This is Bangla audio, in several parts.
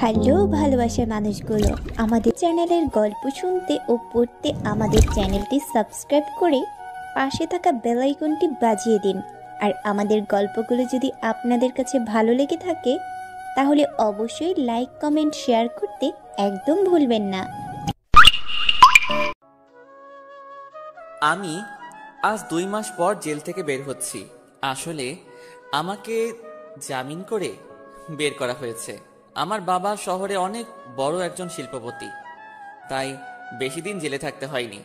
হ্যালো ভালোবাসার মানুষগুলো, আমাদের চ্যানেলের গল্প শুনতে ও পড়তে আমাদের চ্যানেলটি সাবস্ক্রাইব করে পাশে থাকা বেল আইকনটি বাজিয়ে দিন। আর আমাদের গল্পগুলো যদি আপনাদের কাছে ভালো লেগে থাকে তাহলে অবশ্যই লাইক, কমেন্ট, শেয়ার করতে একদম ভুলবেন না। আমি আজ 2 মাস পর জেল থেকে বের হচ্ছি। আসলে আমাকে জামিন করে বের করা হয়েছে। আমার বাবা শহরে অনেক বড় একজন শিল্পপতি, তাই বেশি দিন জেলে থাকতে হয়নি।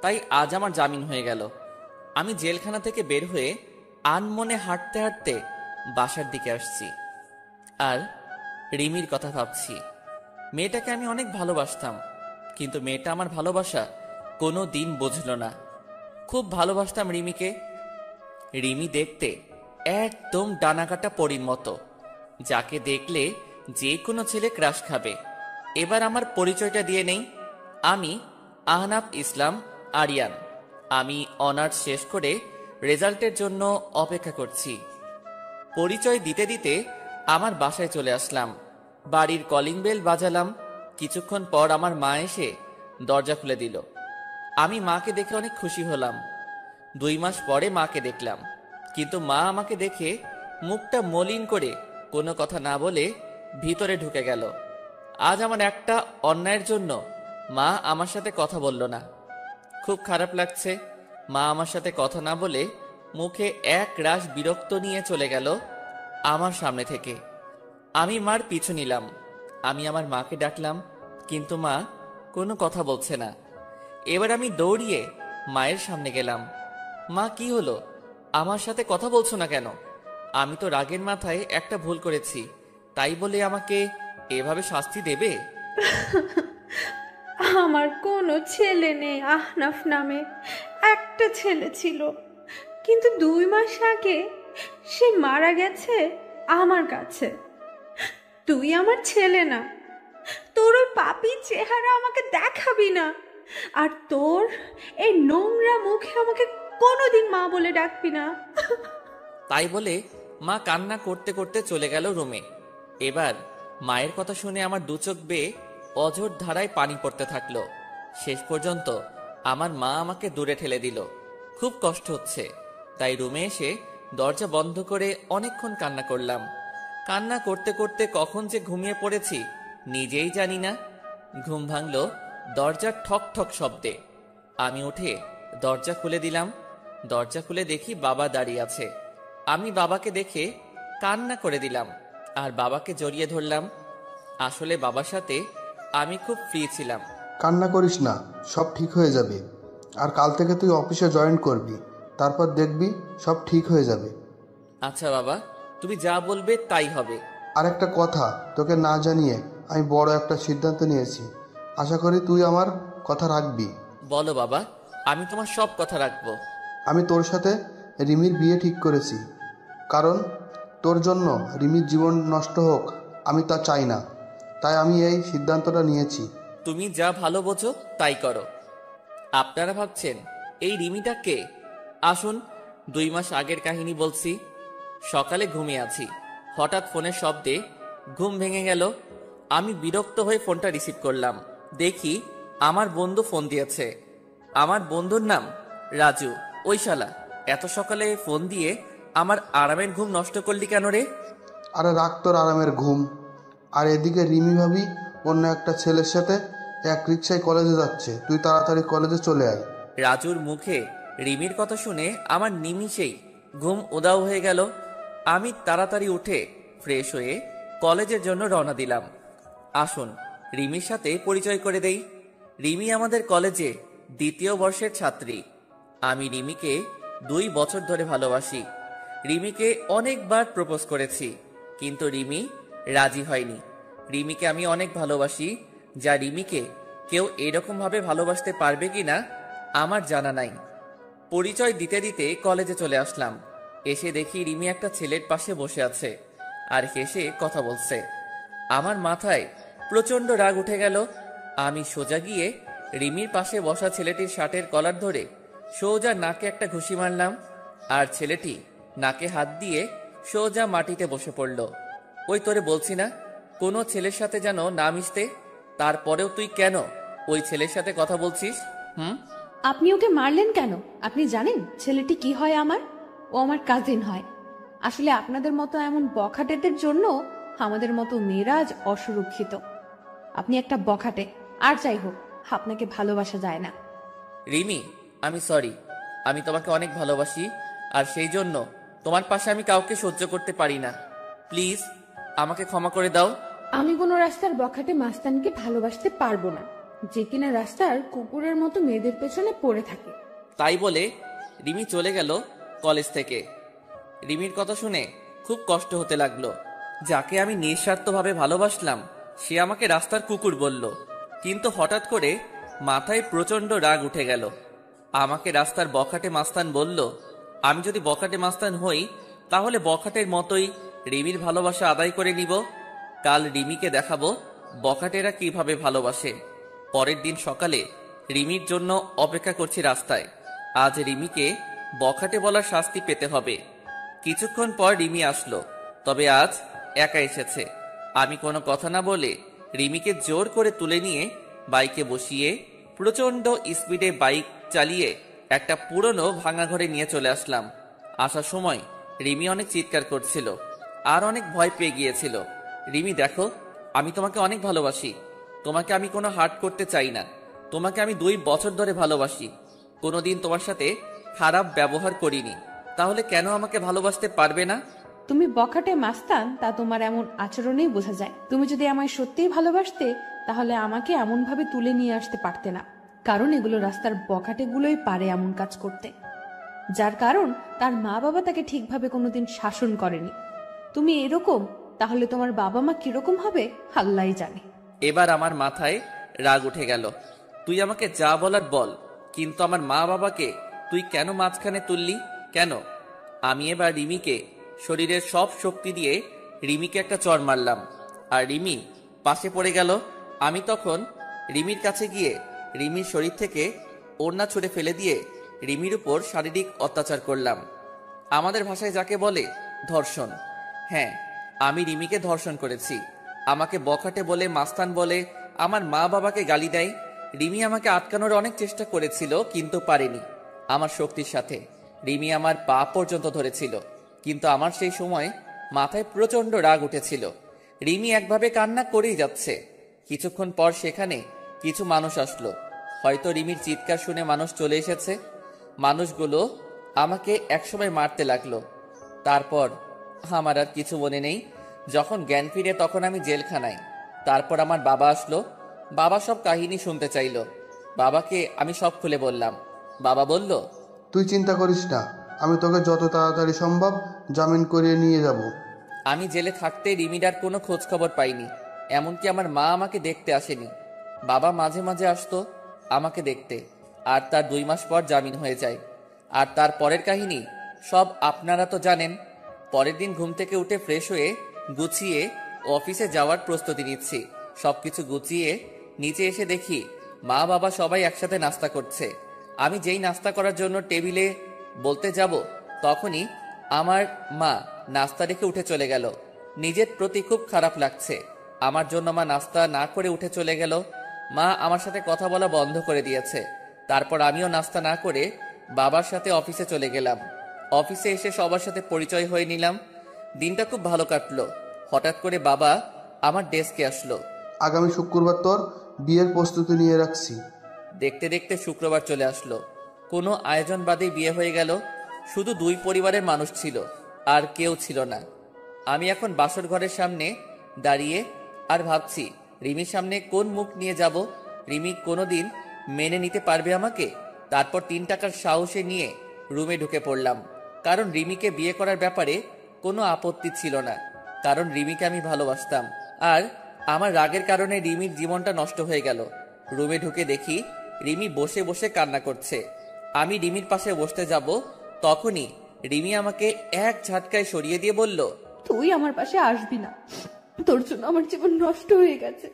তাই আজ আমার জামিন হয়ে গেল। আমি জেলখানা থেকে বের হয়ে আনমনে হাঁটতে হাঁটতে বাসার দিকে আসছি আর রিমির কথা ভাবছি। মেয়েটাকে আমি অনেক ভালোবাসতাম, কিন্তু মেয়েটা আমার ভালোবাসা কোনো দিন বুঝল না। খুব ভালোবাসতাম রিমিকে। রিমি দেখতে একদম ডানাকাটা পরীর মতো, যাকে দেখলে যে কোনো ছেলে ক্রাশ খাবে। এবার আমার পরিচয়টা দিয়ে নেই। আমি আহনাফ ইসলাম আরিয়ান। আমি অনার্স শেষ করে রেজাল্টের জন্য অপেক্ষা করছি। পরিচয় দিতে দিতে আমার বাসায় চলে আসলাম। বাড়ির কলিং বেল বাজালাম। কিছুক্ষণ পর আমার মা এসে দরজা খুলে দিল। আমি মাকে দেখে অনেক খুশি হলাম। 2 মাস পরে মাকে দেখলাম, কিন্তু মা আমাকে দেখে মুখটা মলিন করে কোনো কথা না বলে ভিতরে ঢুকে গেল। আজ আমার একটা অন্যায়ের জন্য মা আমার সাথে কথা বলল না। খুব খারাপ লাগছে। মা আমার সাথে কথা না বলে মুখে এক রাশ বিরক্ত নিয়ে চলে গেল আমার সামনে থেকে। আমি মার পিছু নিলাম। আমি আমার মাকে ডাকলাম, কিন্তু মা কোনো কথা বলছে না। এবার আমি দৌড়িয়ে মায়ের সামনে গেলাম। মা, কি হলো? আমার সাথে কথা বলছো না কেন? আমি তো রাগের মাথায় একটা ভুল করেছি, তাই বলে আমাকে এভাবে শাস্তি দেবে? আমার কোনো ছেলে নেই। আহনাফ নামে একটা ছেলে ছিল, কিন্তু 2 মাস আগে সে মারা গেছে আমার কাছে। তুই আমার ছেলে না, তোর ওই পাপী চেহারা আমাকে দেখাবি না। আর তোর এই নোংরা মুখে আমাকে কোনোদিন মা বলে ডাকবি না। তাই বলে মা কান্না করতে করতে চলে গেল রুমে। এবার মায়ের কথা শুনে আমার দু চোখ বেয়ে অঝোর ধারায় পানি পড়তে থাকলো। শেষ পর্যন্ত আমার মা আমাকে দূরে ঠেলে দিল। খুব কষ্ট হচ্ছে, তাই রুমে এসে দরজা বন্ধ করে অনেকক্ষণ কান্না করলাম। কান্না করতে করতে কখন যে ঘুমিয়ে পড়েছি নিজেই জানি না। ঘুম ভাঙল দরজার ঠক ঠক শব্দে। আমি উঠে দরজা খুলে দিলাম। দরজা খুলে দেখি বাবা দাঁড়িয়ে আছে। আমি বাবাকে দেখে কান্না করে দিলাম আর বাবাকে জড়িয়ে ধরলাম। আসলে বাবার সাথে আমি খুব ফ্রি ছিলাম। কান্না করিস না, সব ঠিক হয়ে যাবে। আর কাল থেকে তুই অফিসে জয়েন করবি, তারপর দেখবি সব ঠিক হয়ে যাবে। আচ্ছা বাবা, তুমি যা বলবে তাই হবে। আর একটা কথা তোকে না জানিয়ে আমি বড় একটা সিদ্ধান্ত নিয়েছি। আশা করি তুই আমার কথা রাখবি। বলো বাবা, আমি তোমার সব কথা রাখবো। আমি তোর সাথে রিমির বিয়ে ঠিক করেছি, কারণ তোর জন্য রিমির জীবন নষ্ট হোক আমি তা চাই না। তাই আমি এই সিদ্ধান্তটা নিয়েছি। তুমি যা ভালো বোঝো তাই করো। আপনারা ভাবছেন এই রিমিটা কে? আসুন 2 মাস আগের কাহিনী বলছি। সকালে ঘুমিয়ে আছি, হঠাৎ ফোনের শব্দে ঘুম ভেঙে গেল। আমি বিরক্ত হয়ে ফোনটা রিসিভ করলাম। দেখি আমার বন্ধু ফোন দিয়েছে। আমার বন্ধুর নাম রাজু। ওই শালা এত সকালে ফোন দিয়ে আমার আরামের ঘুম নষ্ট করলি কেন রে? আরে রাখ তোর আরামের ঘুম। আর এদিকে রিমি ভাবি অন্য একটা ছেলের সাথে এক রিক্সায় কলেজে যাচ্ছে, তুই তাড়াতাড়ি কলেজে চলে আয়। রাজুর মুখে রিমির কথা শুনে আমার নিমিষেই ঘুম উধাও হয়ে গেল। আমি তাড়াতাড়ি উঠে ফ্রেশ হয়ে কলেজের জন্য রওনা দিলাম। আসুন রিমির সাথে পরিচয় করে দেই। রিমি আমাদের কলেজে 2য় বর্ষের ছাত্রী। আমি রিমিকে 2 বছর ধরে ভালোবাসি। রিমিকে অনেকবার প্রপোজ করেছি, কিন্তু রিমি রাজি হয়নি। রিমিকে আমি অনেক ভালোবাসি, যা রিমিকে কেউ এরকম ভাবে ভালোবাসতে পারবে কিনা আমার জানা নাই। পরিচয় দিতে দিতে কলেজে চলে আসলাম। এসে দেখি রিমি একটা ছেলের পাশে বসে আছে আর হেসে কথা বলছে। আমার মাথায় প্রচন্ড রাগ উঠে গেল। আমি সোজা গিয়ে রিমির পাশে বসা ছেলেটির শার্টের কলার ধরে সোজা নাকে একটা ঘুষি মারলাম, আর ছেলেটি নাকে হাত দিয়ে সোজা মাটিতে বসে পড়ল। ওই তোরে বলছি না, কোনো ছেলের সাথে যেন না মিশতে, তারপরেও তুই কেন ওই ছেলের সাথে কথা বলছিস? আপনি ওকে মারলেন কেন? আপনি জানেন ছেলেটি কি হয় আমার? ও আমার কাজিন হয়। আসলে আপনাদের মতো এমন বখাটেদের জন্য আমাদের মতো মেয়েরা আজ অসুরক্ষিত। আপনি একটা বখাটে, আর যাই হোক আপনাকে ভালোবাসা যায় না। রিমি, আমি সরি। আমি তোমাকে অনেক ভালোবাসি, আর সেই জন্য তোমার পাশে আমি কাউকে সহ্য করতে পারি না। প্লিজ আমাকে ক্ষমা করে দাও। আমি কোনো রাস্তার বখাটে মাস্তানকে ভালোবাসতে পারবো না, যে কিনা রাস্তার কুকুরের মতো মেয়েদের পেছনে পড়ে থাকে। তাই বলে রিমি চলে গেল কলেজ থেকে। রিমির কথা শুনে খুব কষ্ট হতে লাগলো। যাকে আমি নিঃস্বার্থভাবে ভালোবাসলাম সে আমাকে রাস্তার কুকুর বলল। কিন্তু হঠাৎ করে মাথায় প্রচন্ড রাগ উঠে গেল। আমাকে রাস্তার বখাটে মাস্তান বলল। আমি যদি বখাটে মাস্তান হই তাহলে বখাটের মতোই রিমির ভালোবাসা আদায় করে নিব। কাল রিমিকে দেখাবো বখাটেরা কিভাবে ভালোবাসে। পরের দিন সকালে রিমির জন্য অপেক্ষা করছি রাস্তায়। আজ রিমিকে বখাটে বলার শাস্তি পেতে হবে। কিছুক্ষণ পর রিমি আসলো, তবে আজ একা এসেছে। আমি কোনো কথা না বলে রিমিকে জোর করে তুলে নিয়ে বাইকে বসিয়ে প্রচন্ড স্পিডে বাইক চালিয়ে একটা পুরনো ভাঙা ঘরে নিয়ে চলে আসলাম। আসার সময় রিমি অনেক চিৎকার করছিল আর অনেক ভয় পেয়ে গিয়েছিল। রিমি দেখো, আমি তোমাকে অনেক ভালোবাসি। তোমাকে আমি কোনো হার্ট করতে চাই না। তোমাকে আমি 2 বছর ধরে ভালোবাসি। কোনোদিন তোমার সাথে খারাপ ব্যবহার করিনি, তাহলে কেন আমাকে ভালোবাসতে পারবে না? তুমি বখাটে মাস্তান তা তোমার এমন আচরণেই বোঝা যায়। তুমি যদি আমায় সত্যিই ভালোবাসতে তাহলে আমাকে এমন ভাবে তুলে নিয়ে আসতে পারতে না, কারণ এগুলো রাস্তার বখাটেগুলোই পারে এমন কাজ করতে, যার কারণ তার মা বাবা তাকে ঠিকভাবে কোনোদিন শাসন করেনি। তুমি এরকম, তাহলে তোমার বাবা মা কিরকম হবে আল্লাহই জানে। এবার আমার মাথায় রাগ উঠে গেল। তুই আমাকে যা বলার বল, কিন্তু আমার মা বাবাকে তুই কেন মাঝখানে তুললি? কেন? আমি এবার রিমিকে শরীরের সব শক্তি দিয়ে রিমিকে একটা চড় মারলাম, আর রিমি পাশে পড়ে গেল। আমি তখন রিমির কাছে গিয়ে রিমির শরীর থেকে ওড়না ছুঁড়ে ফেলে দিয়ে রিমির উপর শারীরিক অত্যাচার করলাম। আমাদের ভাষায় যাকে বলে ধর্ষণ। হ্যাঁ, আমি রিমিকে ধর্ষণ করেছি। আমাকে বখাটে বলে, মাস্তান বলে, আমার মা বাবাকে গালি দেয়। রিমি আমাকে আটকানোর অনেক চেষ্টা করেছিল, কিন্তু পারেনি। আমার শক্তির সাথে রিমি আমার পা পর্যন্ত ধরেছিল, কিন্তু আমার সেই সময় মাথায় প্রচন্ড রাগ উঠেছিল। রিমি একভাবে কান্না করেই যাচ্ছে। কিছুক্ষণ পর সেখানে কিছু মানুষ আসলো। হয়তো রিমির চিৎকার শুনে মানুষ চলে এসেছে। মানুষগুলো আমাকে একসময় মারতে লাগলো। তারপর আমার আর কিছু মনে নেই। যখন জ্ঞান ফিরে তখন আমি জেলখানায়। তারপর আমার বাবা আসলো। বাবা সব কাহিনী শুনতে চাইলো। বাবাকে আমি সব খুলে বললাম। বাবা বলল, তুই চিন্তা করিস না, আমি তোকে যত তাড়াতাড়ি সম্ভব জামিন করিয়ে নিয়ে যাব। আমি জেলে থাকতে রিমিডার কোনো খোঁজ খবর পাইনি। এমনকি আমার মা আমাকে দেখতে আসেনি। বাবা মাঝে মাঝে আসতো আমাকে দেখতে, আর তার 2 মাস পর জামিন হয়ে যায়। আর তার পরের কাহিনী সব আপনারা তো জানেন। পরের দিন ঘুম থেকে উঠে ফ্রেশ হয়ে গুছিয়ে অফিসে যাওয়ার প্রস্তুতি নিচ্ছি। সবকিছু গুছিয়ে নিচে এসে দেখি মা বাবা সবাই একসাথে নাস্তা করছে। আমি যেই নাস্তা করার জন্য টেবিলে বলতে যাব, তখনই আমার মা নাস্তা রেখে উঠে চলে গেল। নিজের প্রতি খুব খারাপ লাগছে। আমার জন্য মা নাস্তা না করে উঠে চলে গেল। মা আমার সাথে কথা বলা বন্ধ করে দিয়েছে। তারপর আমিও নাস্তা না করে বাবার সাথে অফিসে চলে গেলাম। অফিসে এসে সবার সাথে পরিচয় হয়ে নিলাম। দিনটা খুব ভালো কাটলো। হঠাৎ করে বাবা আমার ডেস্কে আসলো। আগামী শুক্রবার তোর বিয়ের প্রস্তুতি নিয়ে রাখছি। দেখতে দেখতে শুক্রবার চলে আসলো। কোনো আয়োজন বাদেই বিয়ে হয়ে গেল। শুধু 2 পরিবারের মানুষ ছিল, আর কেউ ছিল না। আমি এখন বাসর ঘরের সামনে দাঁড়িয়ে আর ভাবছি রিমির সামনে কোন মুখ নিয়ে যাব। রিমি কোনোদিন মেনে নিতে পারবে আমাকে? তারপর 3 টাকার সাহসে নিয়ে রুমে ঢুকে পড়লাম, কারণ রিমিকে বিয়ে করার ব্যাপারে কোনো আপত্তি ছিল না, কারণ রিমিকে আমি ভালোবাসতাম। আর আমার রাগের কারণে রিমির জীবনটা নষ্ট হয়ে গেল। রুমে ঢুকে দেখি রিমি বসে বসে কান্না করছে। আমি রিমির পাশে বসতে যাব, তখনই রিমি আমাকে এক ঝাটকায় সরিয়ে দিয়ে বলল, তুই আমার পাশে আসবি না। তোর জন্য আমার জীবন নষ্ট হয়ে গেছে,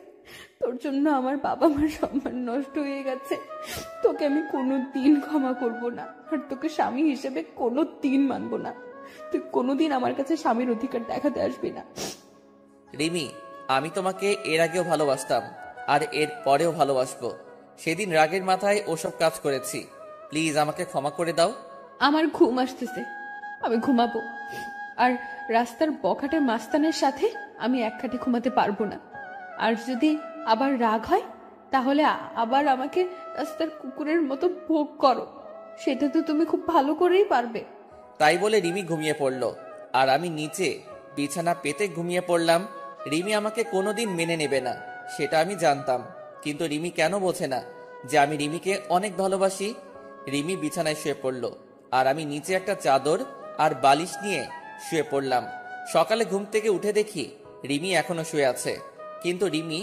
তোর জন্য আমার বাবা মার সম্মান নষ্ট হয়ে গেছে। তোকে আমি কোনোদিন ক্ষমা করব না, আর তোকে স্বামী হিসেবে কোনোদিন মানবো না। তুই কোনোদিন আমার কাছে স্বামীর অধিকার দেখাতে আসবি না। রিমি, আমি তোমাকে এর আগেও ভালোবাসতাম আর এর পরেও ভালোবাসবো। সেদিন রাগের মাথায় ওসব কাজ করেছি। প্লিজ আমাকে ক্ষমা করে দাও। আমার ঘুম আসতেছে, আমি ঘুমাবো। আর রাস্তার বখাটে মাস্তানের সাথে আমি এক খাটে ঘুমাতে পারবো না। আর যদি আবার রাগ হয় তাহলে আবার আমাকে রাস্তার কুকুরের মতো ভোগ করো, সেটা তো তুমি খুব ভালো করেই পারবে। তাই বলে রিমি ঘুমিয়ে পড়ল আর আমি নিচে বিছানা পেতে ঘুমিয়ে পড়লাম। রিমি আমাকে কোনোদিন মেনে নেবে না সেটা আমি জানতাম, কিন্তু রিমি কেন বোঝে না যে আমি রিমিকে অনেক ভালোবাসি। রিমি বিছানায় শুয়ে পড়ল আর আমি নিচে একটা চাদর আর বালিশ নিয়ে শুয়ে পড়লাম। সকালে ঘুম থেকে উঠে দেখি রিমি এখনো শুয়ে আছে, কিন্তু রিমি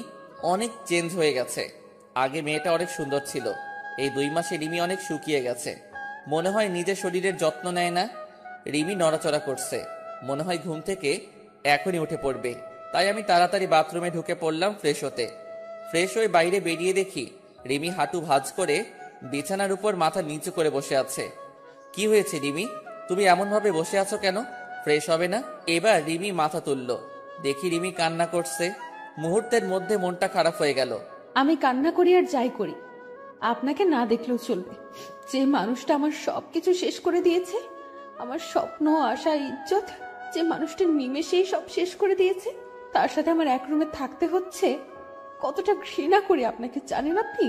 অনেক চেঞ্জ হয়ে গেছে। আগে মেয়েটা অনেক সুন্দর ছিল, এই 2 মাসে রিমি অনেক শুকিয়ে গেছে। মনে হয় নিজের শরীরের যত্ন নেয় না। রিমি নড়াচড়া করছে, মনে হয় ঘুম থেকে এখনই উঠে পড়বে। তাই আমি তাড়াতাড়ি বাথরুমে ঢুকে পড়লাম ফ্রেশ হতে। ফ্রেশ হয়ে বাইরে বেরিয়ে দেখি রিমি হাঁটু ভাঁজ করে বিছানার উপর মাথা নিচু করে বসে আছে। কি হয়েছে রিমি, তুমি এমন ভাবে বসে আছো কেন? ফ্রেশ হবে না? এবার রিমি মাথা তুলল, দেখি রিমি কান্না করছে। মুহূর্তের মধ্যে মনটা খারাপ হয়ে গেল। আমি কান্না করি আর যাই করি, আপনাকে না দেখলেও চলবে। যে মানুষটা আমার সবকিছু শেষ করে দিয়েছে, আমার স্বপ্ন, আশা, ইজ্জত, যে মানুষটা নিমেষেই সব শেষ করে দিয়েছে, তার সাথে আমার এক রুমে থাকতে হচ্ছে। কতটা ঘৃণা করি আপনাকে জানেন আপনি?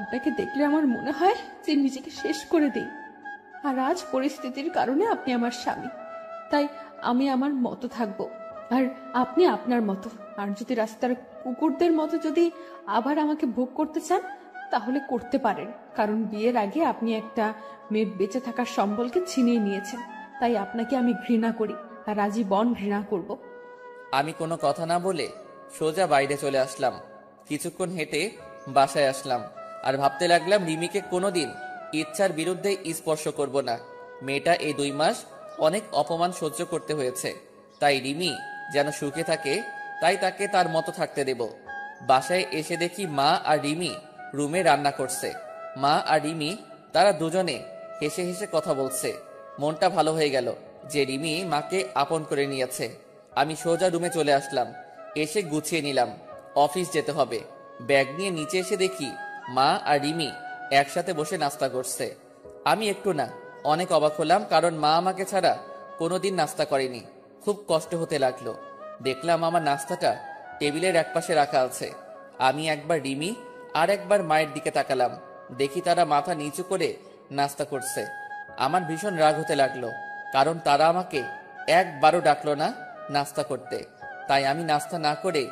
আপনাকে দেখলে আমার মনে হয় যে নিজেকে শেষ করে দিই। আর আজ পরিস্থিতির কারণে আপনি আমার স্বামী, তাই আমি আমার মতো থাকবো আর আপনি আপনার মতো। আর যদি রাস্তার কুকুরদের মতো যদি আবার আমাকে ভোগ করতে চান তাহলে করতে পারেন, কারণ বিয়ের আগে আপনি একটা মেয়ের বেঁচে থাকার সম্বলকে ছিনিয়ে নিয়েছেন। তাই আপনাকে আমি ঘৃণা করি আর আজীবন ঘৃণা করব। আমি কোনো কথা না বলে সোজা বাইরে চলে আসলাম। কিছুক্ষণ হেঁটে বাসায় আসলাম আর ভাবতে লাগলাম রিমিকে কোনোদিন ইচ্ছার বিরুদ্ধে স্পর্শ করব না। মেয়েটা এই 2 মাস অনেক অপমান সহ্য করতে হয়েছে, তাই রিমি যেন সুখে থাকে, তাই তাকে তার মতো থাকতে দেব। বাসায় এসে দেখি মা আর রিমি রুমে রান্না করছে। মা আর রিমি তারা দুজনে হেসে হেসে কথা বলছে। মনটা ভালো হয়ে গেল যে রিমি মাকে আপন করে নিয়েছে। আমি সোজা রুমে চলে আসলাম, এসে গুছিয়ে নিলাম, অফিস যেতে হবে। ব্যাগ নিয়ে নিচে এসে দেখি মা আর রিমি একসাথে বসে নাস্তা করছে। আমি একটু না অনেক অবাক হলাম, কারণ মা আমাকে ছাড়া কোনোদিন নাস্তা করেনি। খুব কষ্ট হতে লাগলো। দেখলাম আমার নাস্তাটা টেবিলের একপাশে রাখা আছে। আমি একবার রিমি আর একবার মায়ের দিকে তাকালাম, দেখি তারা মাথা নিচু করে নাস্তা করছে। আমার ভীষণ রাগ হতে লাগলো, কারণ তারা আমাকে একবারও ডাকলো না নাস্তা করতে। তাই আমি নাস্তা না করে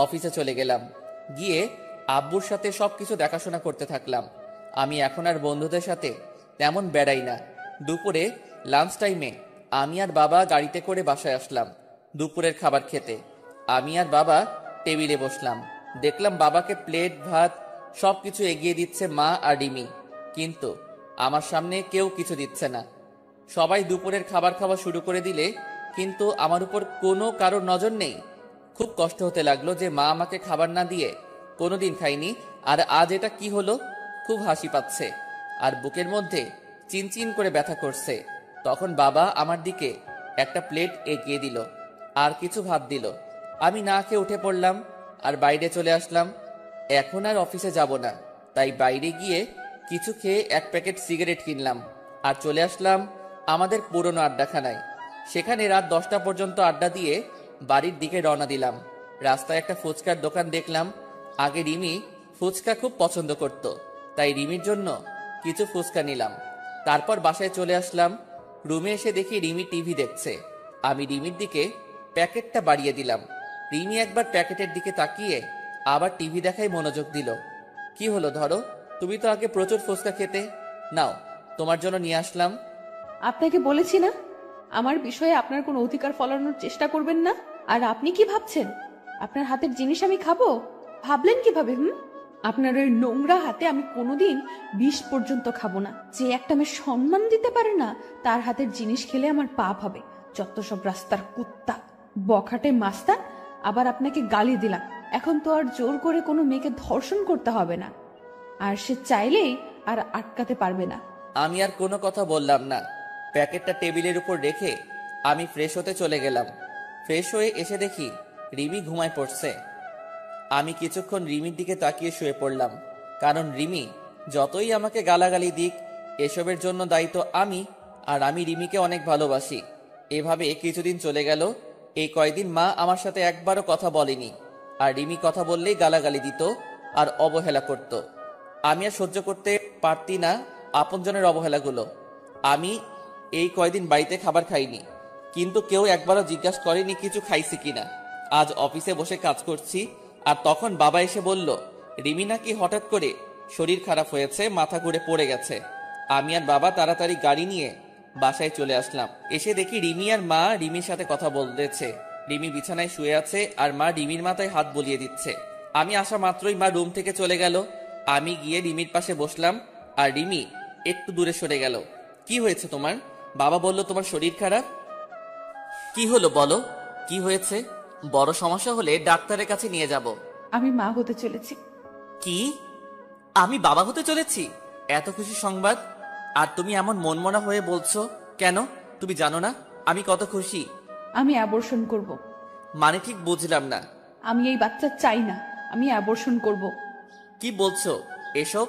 অফিসে চলে গেলাম। গিয়ে আব্বুর সাথে সবকিছু দেখাশোনা করতে থাকলাম। আমি এখন আর বন্ধুদের সাথে তেমন বেড়াই না। দুপুরে লাঞ্চ টাইমে আমি আর বাবা গাড়িতে করে বাসায় আসলাম দুপুরের খাবার খেতে। আমি আর বাবা টেবিলে বসলাম, দেখলাম বাবাকে প্লেট ভাত সবকিছু এগিয়ে দিচ্ছে মা আর রিমি, কিন্তু আমার সামনে কেউ কিছু দিচ্ছে না। সবাই দুপুরের খাবার খাওয়া শুরু করে দিলে কিন্তু আমার উপর কোনো কারোর নজর নেই। খুব কষ্ট হতে লাগলো যে মা আমাকে খাবার না দিয়ে কোনোদিন খাইনি, আর আজ এটা কি হলো। খুব হাসি পাচ্ছে আর বুকের মধ্যে চিনচিন করে ব্যথা করছে। তখন বাবা আমার দিকে একটা প্লেট এগিয়ে দিল আর কিছু ভাত দিল। আমি না খেয়ে উঠে পড়লাম আর বাইরে চলে আসলাম। এখন আর অফিসে যাব না, তাই বাইরে গিয়ে কিছু খেয়ে 1 প্যাকেট সিগারেট কিনলাম আর চলে আসলাম আমাদের পুরনো আড্ডাখানায়। সেখানে রাত 10টা পর্যন্ত আড্ডা দিয়ে বাড়ির দিকে রওনা দিলাম। রাস্তায় একটা ফুচকার দোকান দেখলাম। আগে রিমি ফুচকা খুব পছন্দ করত, তাই রিমির জন্য কিছু ফুচকা নিলাম। তারপর বাসায় চলে আসলাম। রুমে এসে দেখি রিমি টিভি দেখছে। আমি রিমির দিকে প্যাকেটটা বাড়িয়ে দিলাম। রিমি একবার প্যাকেটের দিকে তাকিয়ে আবার টিভি দেখায় মনোযোগ দিল। কি হলো, ধরো, তুমি তো আগে প্রচুর ফুচকা খেতে। নাও, তোমার জন্য নিয়ে আসলাম। আপনাকে বলেছি না আমার বিষয়ে আপনার কোনো অধিকার ফলানোর চেষ্টা করবেন না। আর আপনি কি ভাবছেন আপনার হাতের জিনিস আমি খাবো? ভাবলেন কিভাবে? আপনার ওই নোংরা হাতে আমি কোনোদিন বিষ পর্যন্ত খাবো না। যে একটা মেয়ে সম্মান দিতে পারে না তার হাতের জিনিস খেলে আমার পাপ হবে। যত সব রাস্তার কুত্তা, বখাটে মাস্তান। আবার আপনাকে গালি দিলাম। এখন তো আর জোর করে কোনো মেয়েকে ধর্ষণ করতে হবে না, আর সে চাইলেই আর আটকাতে পারবে না। আমি আর কোনো কথা বললাম না। প্যাকেটটা টেবিলের উপর রেখে আমি ফ্রেশ হতে চলে গেলাম। ফ্রেশ হয়ে এসে দেখি রিমি ঘুমায় পড়ছে। আমি কিছুক্ষণ রিমির দিকে তাকিয়ে শুয়ে পড়লাম, কারণ রিমি যতই আমাকে গালাগালি দিক, এসবের জন্য দায়িত্ব আমি, আর আমি রিমিকে অনেক ভালোবাসি। এভাবে কিছুদিন চলে গেল। এই কয়দিন মা আমার সাথে একবারও কথা বলেনি, আর রিমি কথা বললেই গালাগালি দিত আর অবহেলা করত। আমি আর সহ্য করতে পারতি না আপনজনের অবহেলাগুলো। আমি এই কয়দিন বাড়িতে খাবার খাইনি, কিন্তু কেউ একবারও জিজ্ঞাসা করেনি কিছু খাইছি কিনা। আজ অফিসে বসে কাজ করছি, আর তখন বাবা এসে বলল রিমি নাকি হঠাৎ করে শরীর খারাপ হয়েছে, মাথা ঘুরে পড়ে গেছে। আমি আর বাবা তাড়াতাড়ি গাড়ি নিয়ে বাসায় চলে আসলাম। এসে দেখি রিমি আর মা রিমির সাথে কথা বলতেছে। রিমি বিছানায় শুয়ে আছে আর মা রিমির মাথায় হাত বুলিয়ে দিচ্ছে। আমি আসা মাত্রই মা রুম থেকে চলে গেল। আমি গিয়ে রিমির পাশে বসলাম, আর রিমি একটু দূরে সরে গেল। কি হয়েছে তোমার? বাবা বলল তোমার শরীর খারাপ। কি হলো বলো, কি হয়েছে? বড় সমস্যা হলে ডাক্তারের কাছে নিয়ে যাব। আমি মা হতে চলেছি। কি? আমি বাবা হতে চলেছি? এত খুশি সংবাদ, আর তুমি এমন মনমনা হয়ে বলছো কেন? তুমি জানো না আমি কত খুশি। আমি অ্যাবর্শন করব। মানে ঠিক বুঝলাম না। আমি এই বাচ্চা চাই না, আমি অ্যাবর্শন করব। কি বলছো এসব?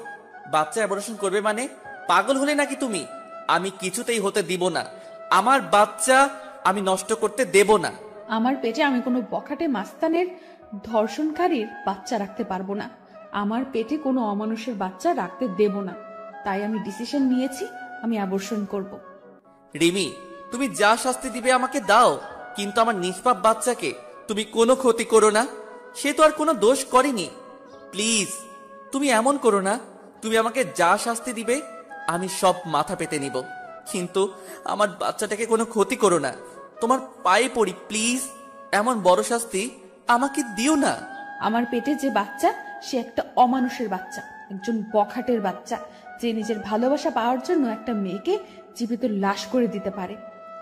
বাচ্চা অ্যাবর্শন করবে মানে? পাগল হলে নাকি তুমি? আমি কিছুতেই হতে দিব না। আমার বাচ্চা আমি নষ্ট করতে দেব না। আমার পেটে আমি কোনো বখাটে মাস্তানের ধর্ষণকারীর বাচ্চা রাখতে পারবো না। আমার পেটে কোনো অমানুষের বাচ্চা রাখতে দেব না। তাই আমি ডিসিশন নিয়েছি, আমি অ্যাবর্শন করব। রিমি, তুমি যা শাস্তি দিবে আমাকে দাও, কিন্তু আমার নিষ্পাপ বাচ্চাকে তুমি কোনো ক্ষতি করো না। সে তো আর কোনো দোষ করেনি। প্লিজ তুমি এমন করো না। তুমি আমাকে যা শাস্তি দিবে আমি সব মাথা পেতে নিব, কিন্তু আমার বাচ্চাটাকে কোনো ক্ষতি করো না। তোমার পায়ে পড়ি প্লিজ, এমন বড় শাস্তি আমাকে দিও না। আমার পেটে যে বাচ্চা, সে একটা অমানুষের বাচ্চা, একজন বখাটের বাচ্চা, যে নিজের ভালোবাসা পাওয়ার জন্য একটা মেয়েকে জীবিত লাশ করে দিতে পারে।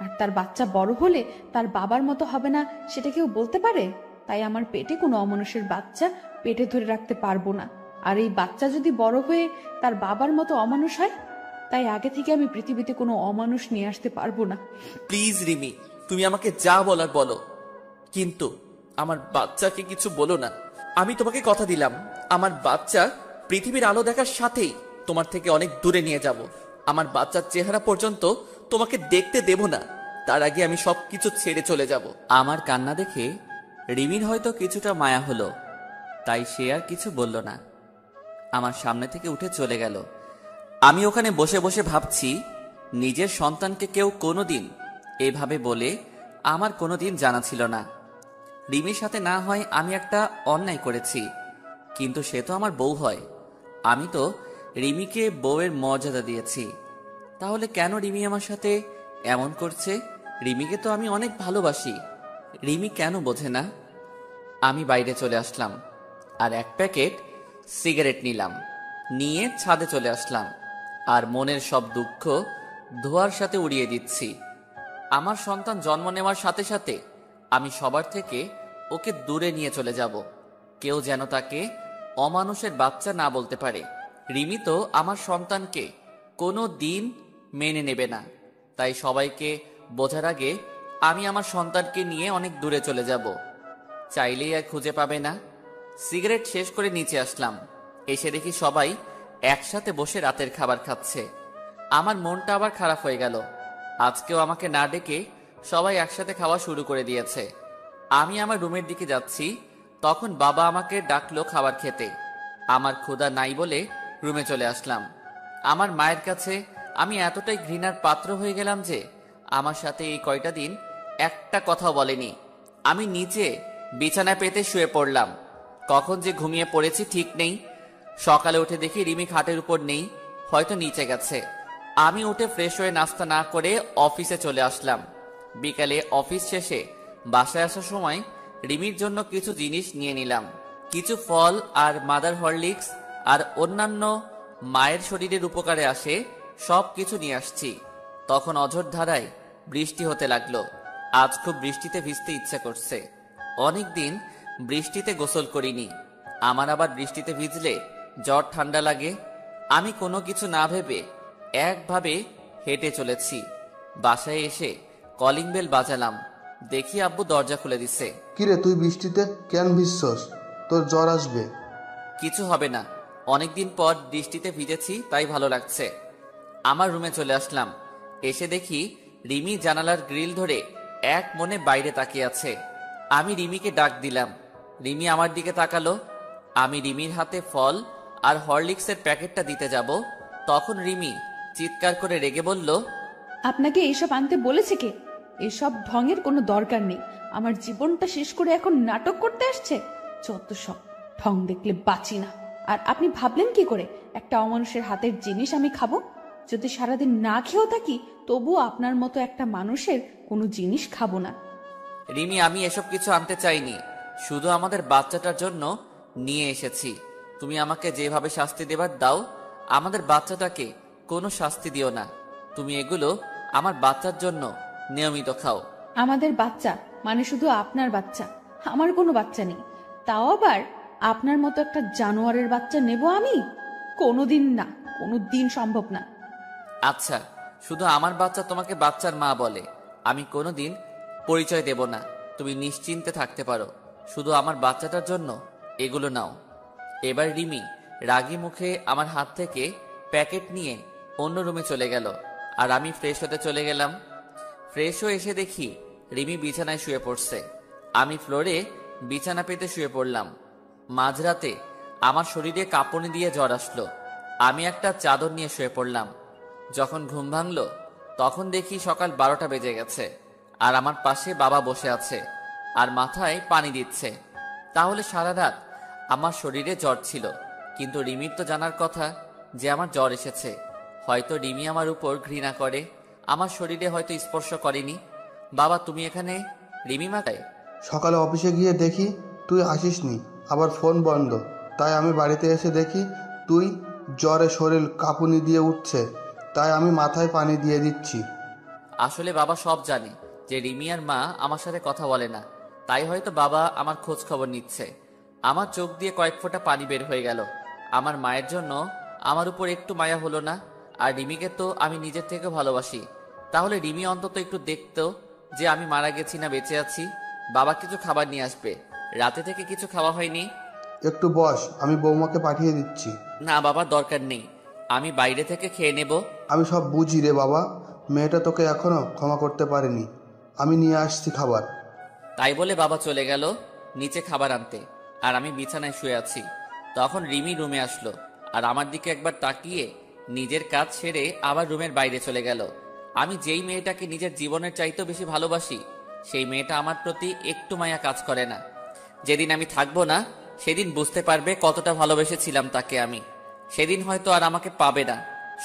আর তার বাচ্চা বড় হলে তার বাবার মতো হবে না, সেটা কেউ বলতে পারে? তাই আমার পেটে কোনো অমানুষের বাচ্চা পেটে ধরে রাখতে পারবো না। আর এই বাচ্চা যদি বড় হয়ে তার বাবার মতো অমানুষ হয়, তাই আগে থেকে আমি পৃথিবীতে কোনো অমানুষ নিয়ে আসতে পারবো না। প্লিজ রিমি, তুমি আমাকে যা বলার বলো, কিন্তু আমার বাচ্চাকে কিছু বলো না। আমি তোমাকে কথা দিলাম, আমার বাচ্চা পৃথিবীর আলো দেখার সাথেই তোমার থেকে অনেক দূরে নিয়ে যাব। আমার বাচ্চার চেহারা পর্যন্ত তোমাকে দেখতে দেব না। তার আগে আমি সবকিছু ছেড়ে চলে যাব। আমার কান্না দেখে রিমির হয়তো কিছুটা মায়া হলো, তাই সে আর কিছু বলল না। আমার সামনে থেকে উঠে চলে গেল। আমি ওখানে বসে বসে ভাবছি, নিজের সন্তানকে কেউ কোনোদিন এভাবে বলে আমার কোনোদিন জানা ছিল না। রিমির সাথে না হয় আমি একটা অন্যায় করেছি, কিন্তু সে তো আমার বউ হয়। আমি তো রিমিকে বউয়ের মর্যাদা দিয়েছি, তাহলে কেন রিমি আমার সাথে এমন করছে? রিমিকে তো আমি অনেক ভালোবাসি। রিমি কেন বোঝে না? আমি বাইরে চলে আসলাম আর এক প্যাকেট সিগারেট নিলাম, নিয়ে ছাদে চলে আসলাম, আর মনের সব দুঃখ ধোঁয়ার সাথে উড়িয়ে দিচ্ছি। আমার সন্তান জন্ম নেওয়ার সাথে সাথে আমি সবার থেকে ওকে দূরে নিয়ে চলে যাব। কেউ যেন তাকে অমানুষের বাচ্চা না বলতে পারে। রিমি তো আমার সন্তানকে কোনো দিন মেনে নেবে না, তাই সবাইকে বোঝার আগে আমি আমার সন্তানকে নিয়ে অনেক দূরে চলে যাব। চাইলেই আর খুঁজে পাবে না। সিগারেট শেষ করে নিচে আসলাম। এসে দেখি সবাই একসাথে বসে রাতের খাবার খাচ্ছে। আমার মনটা আবার খারাপ হয়ে গেল। আজকেও আমাকে না ডেকে সবাই একসাথে খাওয়া শুরু করে দিয়েছে। আমি আমার রুমের দিকে যাচ্ছি, তখন বাবা আমাকে ডাকলো খাবার খেতে। আমার ক্ষুধা নাই বলে রুমে চলে আসলাম। আমার মায়ের কাছে আমি এতটাই ঘৃণার পাত্র হয়ে গেলাম যে আমার সাথে এই কয়টা দিন একটা কথাও বলেনি। আমি নিচে বিছানায় পেতে শুয়ে পড়লাম। কখন যে ঘুমিয়ে পড়েছি ঠিক নেই। সকালে উঠে দেখি রিমি খাটের উপর নেই, হয়তো নিচে গেছে। আমি উঠে ফ্রেশ হয়ে নাস্তা না করে অফিসে চলে আসলাম। বিকালে অফিস শেষে বাসায় আসার সময় রিমির জন্য কিছু জিনিস নিয়ে নিলাম। কিছু ফল আর মাদার হরলিক্স আর অন্যান্য মায়ের শরীরের উপকারে আসে সব কিছু নিয়ে আসছি। তখন অঝোর ধারায় বৃষ্টি হতে লাগলো। আজ খুব বৃষ্টিতে ভিজতে ইচ্ছা করছে। অনেকদিন বৃষ্টিতে গোসল করিনি। আমার আবার বৃষ্টিতে ভিজলে জ্বর ঠান্ডা লাগে। আমি কোনো কিছু না ভেবে একভাবে হেঁটে চলেছি। বাসায় এসে কলিং বেল বাজালাম। দেখি আব্বু দরজা খুলে দিছে। কিরে তুই বৃষ্টিতে কেন ভিজছস? তোর জ্বর আসবে। কিছু হবে না, অনেকদিন পর বৃষ্টিতে ভিজেছি তাই ভালো লাগছে। আমার রুমে চলে আসলাম। এসে দেখি রিমি জানালার গ্রিল ধরে এক মনে বাইরে তাকিয়ে আছে। আমি রিমিকে ডাক দিলাম। রিমি আমার দিকে তাকালো। আমি রিমির হাতে ফল আর হরলিক্সের প্যাকেটটা দিতে যাব, তখন রিমি চিৎকার করে রেগে বলল, আপনাকে এইসব আনতে বলেছে কে? এসব ঢঙের কোনো দরকার নেই। আমার জীবনটা শেষ করে এখন নাটক করতে আসছে। যত সব ঢং দেখলে বাঁচি না। আর আপনি ভাবলেন কি করে একটা অমানুষের হাতের জিনিস আমি খাবো? যদি সারাদিন না খেয়েও থাকি তবুও আপনার মতো একটা মানুষের কোনো জিনিস খাবো না। রিমি, আমি এসব কিছু আনতে চাইনি, শুধু আমাদের বাচ্চাটার জন্য নিয়ে এসেছি। তুমি আমাকে যেভাবে শাস্তি দেবার দাও, আমাদের বাচ্চাটাকে কোনো শাস্তি দিও না। তুমি এগুলো আমার বাচ্চার জন্য নিয়মিত খাও। আমাদের বাচ্চা মানে শুধু আপনার বাচ্চা, আমার কোনো বাচ্চা নেই। তাও আবার আপনার মতো একটা জানোয়ারের বাচ্চা নেব আমি? কোনোদিন না, কোনো দিন সম্ভব না। আচ্ছা, শুধু আমার বাচ্চা তোমাকে বাচ্চার মা বলে, আমি কোনোদিন পরিচয় দেব না। তুমি নিশ্চিন্তে থাকতে পারো, শুধু আমার বাচ্চাটার জন্য এগুলো নাও। এবার রিমি রাগী মুখে আমার হাত থেকে প্যাকেট নিয়ে অন্য রুমে চলে গেল, আর আমি ফ্রেশ হতে চলে গেলাম। ফ্রেশ হয়ে এসে দেখি রিমি বিছানায় শুয়ে পড়ছে। আমি ফ্লোরে বিছানা পেতে শুয়ে পড়লাম। মাঝরাতে আমার শরীরে কাঁপুনি দিয়ে জ্বর আসলো। আমি একটা চাদর নিয়ে শুয়ে পড়লাম। যখন ঘুম ভাঙলো তখন দেখি সকাল 12টা বেজে গেছে, আর আমার পাশে বাবা বসে আছে আর মাথায় পানি দিচ্ছে। তাহলে সারা রাত আমার শরীরে জ্বর ছিল, কিন্তু রিমির তো জানার কথা যে আমার জ্বর এসেছে। হয়তো রিমি আমার উপর ঘৃণা করে, আমার শরীরে হয়তো স্পর্শ করেনি। বাবা, তুমি এখানে? রিমি মাথায়। সকালে অফিসে গিয়ে দেখি তুই আসিসনি, আবার ফোন বন্ধ। তাই আমি বাড়িতে এসে দেখি তুই জ্বরে শরীর কাঁপুনি দিয়ে উঠছে, তাই আমি মাথায় পানি দিয়ে দিচ্ছি। আসলে বাবা সব জানে যে রিমি আর মা আমার সাথে কথা বলে না, তাই হয়তো বাবা আমার খোঁজ খবর নিচ্ছে। আমার চোখ দিয়ে কয়েক ফোঁটা পানি বের হয়ে গেল। আমার মায়ের জন্য আমার উপর একটু মায়া হলো না। আর রিমিকে তো আমি নিজের থেকে ভালোবাসি, তাহলে রিমি অন্তত একটু দেখতো যে আমি মারা গেছি না বেঁচে আছি। বাবা কিছু খাবার নিয়ে আসবে, রাতে থেকে কিছু খাওয়া হয়নি। একটু বস, আমি বৌমাকে পাঠিয়ে দিচ্ছি। না বাবা, দরকার নেই, আমি বাইরে থেকে খেয়ে নেব। আমি সব বুঝি রে বাবা, মেয়েটা তোকে এখনো ক্ষমা করতে পারেনি। আমি নিয়ে আসছি খাবার। তাই বলে বাবা চলে গেল নিচে খাবার আনতে, আর আমি বিছানায় শুয়ে আছি। তখন রিমি রুমে আসলো, আর আমার দিকে একবার তাকিয়ে নিজের কাজ সেরে আবার রুমের বাইরে চলে গেল। আমি যেই মেয়েটাকে নিজের জীবনের চাইতেও বেশি ভালোবাসি, সেই মেয়েটা আমার প্রতি একটু মায়া কাজ করে না। যেদিন আমি থাকবো না সেদিন বুঝতে পারবে কতটা ভালোবেসেছিলাম তাকে আমি। সেদিন হয়তো আর আমাকে পাবে না,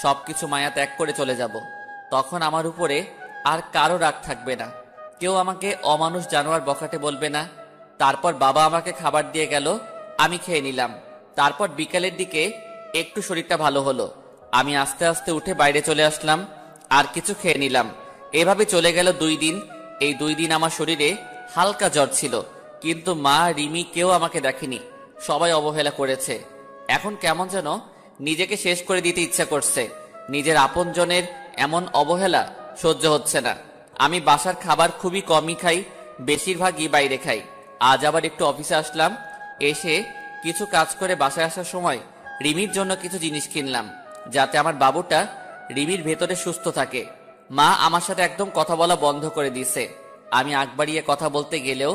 সবকিছু মায়া ত্যাগ করে চলে যাব। তখন আমার উপরে আর কারো রাগ থাকবে না, কেউ আমাকে অমানুষ জানোয়ার বকাটে বলবে না। তারপর বাবা আমাকে খাবার দিয়ে গেল, আমি খেয়ে নিলাম। তারপর বিকালের দিকে একটু শরীরটা ভালো হলো, আমি আস্তে আস্তে উঠে বাইরে চলে আসলাম আর কিছু খেয়ে নিলাম। এভাবে চলে গেল 2 দিন। এই 2 দিন আমার শরীরে হালকা জ্বর ছিল, কিন্তু মা, রিমি কেউ আমাকে দেখেনি, সবাই অবহেলা করেছে। এখন কেমন যেন নিজেকে শেষ করে দিতে ইচ্ছা করছে। নিজের আপনজনের এমন অবহেলা সহ্য হচ্ছে না। আমি বাসার খাবার খুবই কমই খাই, বেশিরভাগই বাইরে খাই। আজ আবার একটু অফিসে আসলাম, এসে কিছু কাজ করে বাসায় আসার সময় রিমির জন্য কিছু জিনিস কিনলাম, যাতে আমার বাবুটা রিমির ভেতরে সুস্থ থাকে। মা আমার সাথে একদম কথা বলা বন্ধ করে দিয়েছে। আমি আগ বাড়িয়ে কথা বলতে গেলেও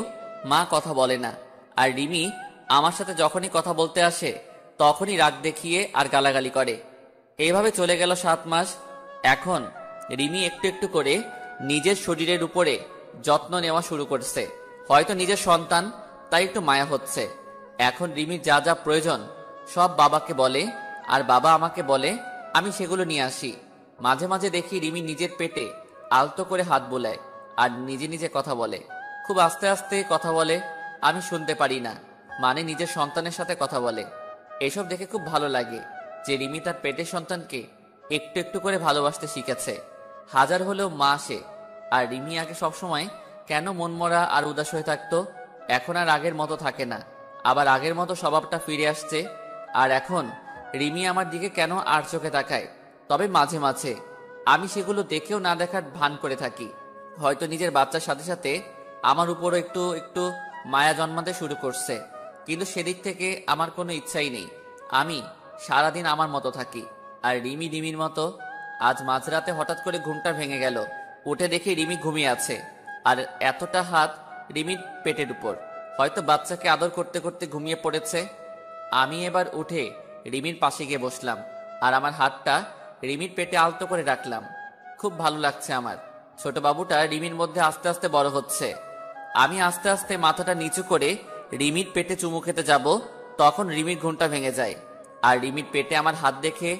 মা কথা বলে না, আর রিমি আমার সাথে যখনই কথা বলতে আসে তখনই রাগ দেখিয়ে আর গালাগালি করে। এইভাবে চলে গেল 7 মাস। এখন রিমি একটু একটু করে নিজের শরীরের উপরে যত্ন নেওয়া শুরু করছে। হয়তো নিজের সন্তান, তাই একটু মায়া হচ্ছে। এখন রিমির যা যা প্রয়োজন সব বাবাকে বলে, আর বাবা আমাকে বলে আমি সেগুলো নিয়ে আসি। মাঝে মাঝে দেখি রিমি নিজের পেটে আলতো করে হাত বোলায় আর নিজে নিজে কথা বলে। খুব আস্তে আস্তে কথা বলে, আমি শুনতে পারি না, মানে নিজের সন্তানের সাথে কথা বলে। এসব দেখে খুব ভালো লাগে যে রিমি তার পেটের সন্তানকে একটু একটু করে ভালোবাসতে শিখেছে। হাজার হলেও মা সে। আর রিমি আগে সবসময় কেন মনমরা আর উদাস হয়ে থাকতো, এখন আর আগের মতো থাকে না, আবার আগের মতো স্বভাবটা ফিরে আসছে। আর এখন রিমি আমার দিকে কেন আর চোখে তাকায়, তবে মাঝে মাঝে আমি সেগুলো দেখেও না দেখার ভান করে থাকি। হয়তো নিজের বাচ্চার সাথে সাথে আমার উপরও একটু একটু মায়া জন্মাতে শুরু করছে। কিন্তু সেদিক থেকে আমার কোনো ইচ্ছাই নেই। আমি সারাদিন আমার মতো থাকি, আর রিমি রিমির মতো। আজ মাঝরাতে হঠাৎ করে ঘুমটা ভেঙে গেল। উঠে দেখি রিমি ঘুমিয়ে আছে, আর এতটা হাত রিমির পেটের উপর। হয়তো বাচ্চাকে আদর করতে করতে ঘুমিয়ে পড়েছে। আমি এবার উঠে রিমির পাশে গিয়ে বসলাম, আর আমার হাতটা রিমির পেটে আলতো করে রাখলাম। খুব ভালো লাগছে আমার। ছোট বাবুটা রিমির মধ্যে আস্তে আস্তে বড় হচ্ছে। আমি আস্তে আস্তে মাথাটা নিচু করে রিমির পেটে চুমু খেতে যাব, তখন রিমির ঘুমটা ভেঙে যায়। আর রিমির পেটে আমার হাত দেখে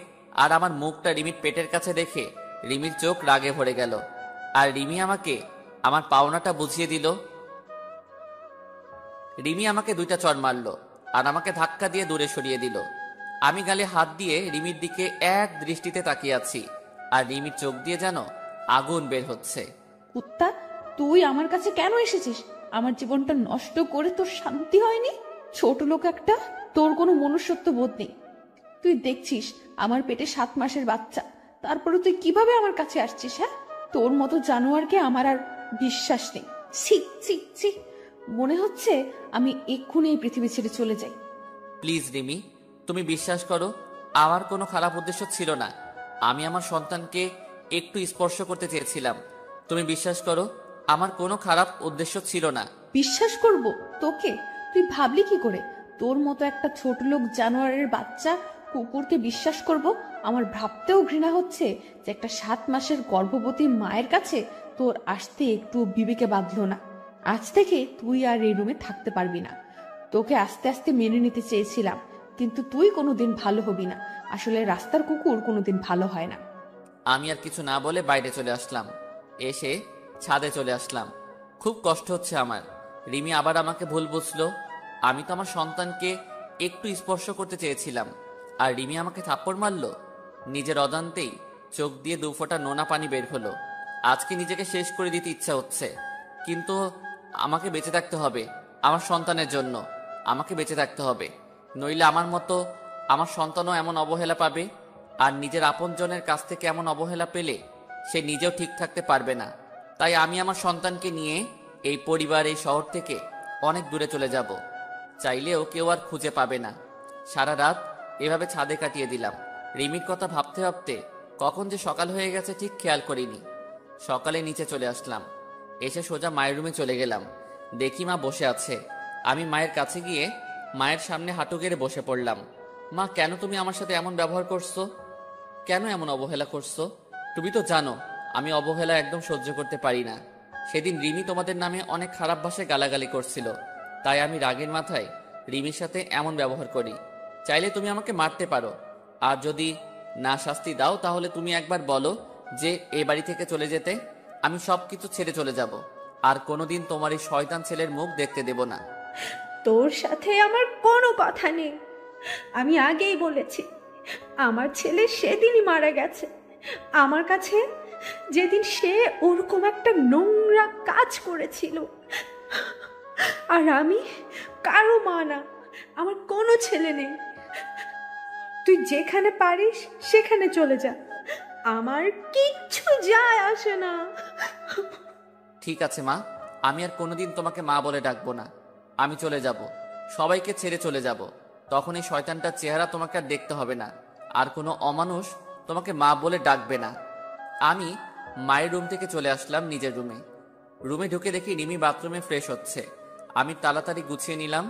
আর আমার মুখটা রিমির পেটের কাছে দেখে রিমির চোখ রাগে ভরে গেল। আর রিমি আমাকে আমার পাওনাটা বুঝিয়ে দিল। রিমি আমাকে 2টা চড় মারলো, আর আমাকে ধাক্কা দিয়ে দূরে সরিয়ে দিল। আমি গালে হাত দিয়ে রিমির দিকে এক দৃষ্টিতে তাকিয়ে আছি, আর রিমির চোখ দিয়ে যেন আগুন বের হচ্ছে। কুত্তা, তুই আমার কাছে কেন এসেছিস? আমার জীবনটা নষ্ট করে তোর শান্তি হয়নি? ছোট লোক একটা, তোর কোনো মনুষ্যত্ব বোধ নেই। তুই দেখছিস আমার পেটে 7 মাসের বাচ্চা, তারপরে তুই কিভাবে আমার কাছে আসছিস? হ্যাঁ, তোর মতো জানোয়ারকে আমার আর বিশ্বাস নেই। ছি ছি ছি, মনে হচ্ছে আমি এক্ষুনি এই পৃথিবী ছেড়ে চলে যাই। প্লিজ রিমি, তুমি বিশ্বাস করো, আমার কোনো খারাপ উদ্দেশ্য ছিল না। আমি আমার সন্তানকে একটু স্পর্শ করতে চেয়েছিলাম। তুমি বিশ্বাস করো, আমার কোনো খারাপ উদ্দেশ্য ছিল না। বিশ্বাস করব তোকে? তুই ভাবলি কি করে তোর মতো একটা ছোট লোক জানোয়ারের বাচ্চা কুকুরকে বিশ্বাস করব? আমার ভাবতেও ঘৃণা হচ্ছে যে একটা 7 মাসের গর্ভবতী মায়ের কাছে তোর আসতে একটু বিবেকে বাঁধলো না। আজ থেকে তুই আর এই রুমে থাকতে পারবি না। তোকে আস্তে আস্তে মেনে নিতে চেয়েছিলাম, কিন্তু তুই কোনোদিন ভালো হবি না। আসলে রাস্তার কুকুর কোনোদিন ভালো হয় না। আমি আর কিছু না বলে বাইরে চলে আসলাম। এসে ছাদে চলে আসলাম। খুব কষ্ট হচ্ছে আমার। রিমি আবার আমাকে ভুল বুঝলো। আমি তো আমার সন্তানকে একটু স্পর্শ করতে চেয়েছিলাম, আর রিমি আমাকে থাপ্পড় মারলো। নিজের অজান্তেই চোখ দিয়ে 2 ফোঁটা নোনা পানি বের হলো। আজকে নিজেকে শেষ করে দিতে ইচ্ছা হচ্ছে, কিন্তু আমাকে বেঁচে থাকতে হবে। আমার সন্তানের জন্য আমাকে বেঁচে থাকতে হবে, নইলে আমার মতো আমার সন্তানও এমন অবহেলা পাবে। আর নিজের আপনজনের কাছ থেকে এমন অবহেলা পেলে সে নিজেও ঠিক থাকতে পারবে না। তাই আমি আমার সন্তানকে নিয়ে এই পরিবার, এই শহর থেকে অনেক দূরে চলে যাব। চাইলেও কেউ আর খুঁজে পাবে না। সারা রাত এভাবে ছাদে কাটিয়ে দিলাম। রিমির কথা ভাবতে ভাবতে কখন যে সকাল হয়ে গেছে ঠিক খেয়াল করিনি। সকালে নিচে চলে আসলাম। এসে সোজা মায়ের রুমে চলে গেলাম। দেখি মা বসে আছে। আমি মায়ের কাছে গিয়ে মায়ের সামনে হাঁটু গেড়ে বসে পড়লাম। মা, কেন তুমি আমার সাথে এমন ব্যবহার করছো? কেন এমন অবহেলা করছো? তুমি তো জানো আমি অবহেলা একদম সহ্য করতে পারি না। সেদিন রিমি তোমাদের নামে অনেক খারাপ ভাষায় গালাগালি করছিল, তাই আমি রাগের মাথায় রিমির সাথে এমন ব্যবহার করি। চাইলে তুমি আমাকে মারতে পারো, আর যদি না শাস্তি দাও তাহলে তুমি একবার বলো যে এই বাড়ি থেকে চলে যেতে। আমি সবকিছু ছেড়ে চলে যাব, আর কোনোদিন তোমার এই শয়তান ছেলের মুখ দেখতে দেব না। তোর সাথে আমার কোনো কথা নেই। আমি আগেই বলেছি, আমার ছেলে সেদিনই মারা গেছে। আমার কাছে যেদিন সে ওরকম একটা নোংরা কাজ করেছিল, আর আমি কারো মা না, আমার কোনো ছেলে নেই। তুই যেখানে পারিস সেখানে চলে যা, আমার কিচ্ছু যায় আসে না। ঠিক আছে মা, আমি আর কোনোদিন তোমাকে মা বলে ডাকবো না। আমি চলে যাব, সবাইকে ছেড়ে চলে যাব। তখন এই শয়তানটার চেহারা তোমাকে আর দেখতে হবে না, আর কোনো অমানুষ তোমাকে মা বলে ডাকবে না। আমি মায়ের রুম থেকে চলে আসলাম নিজের রুমে। রুমে ঢুকে দেখি রিমি বাথরুমে ফ্রেশ হচ্ছে। আমি তাড়াতাড়ি গুছিয়ে নিলাম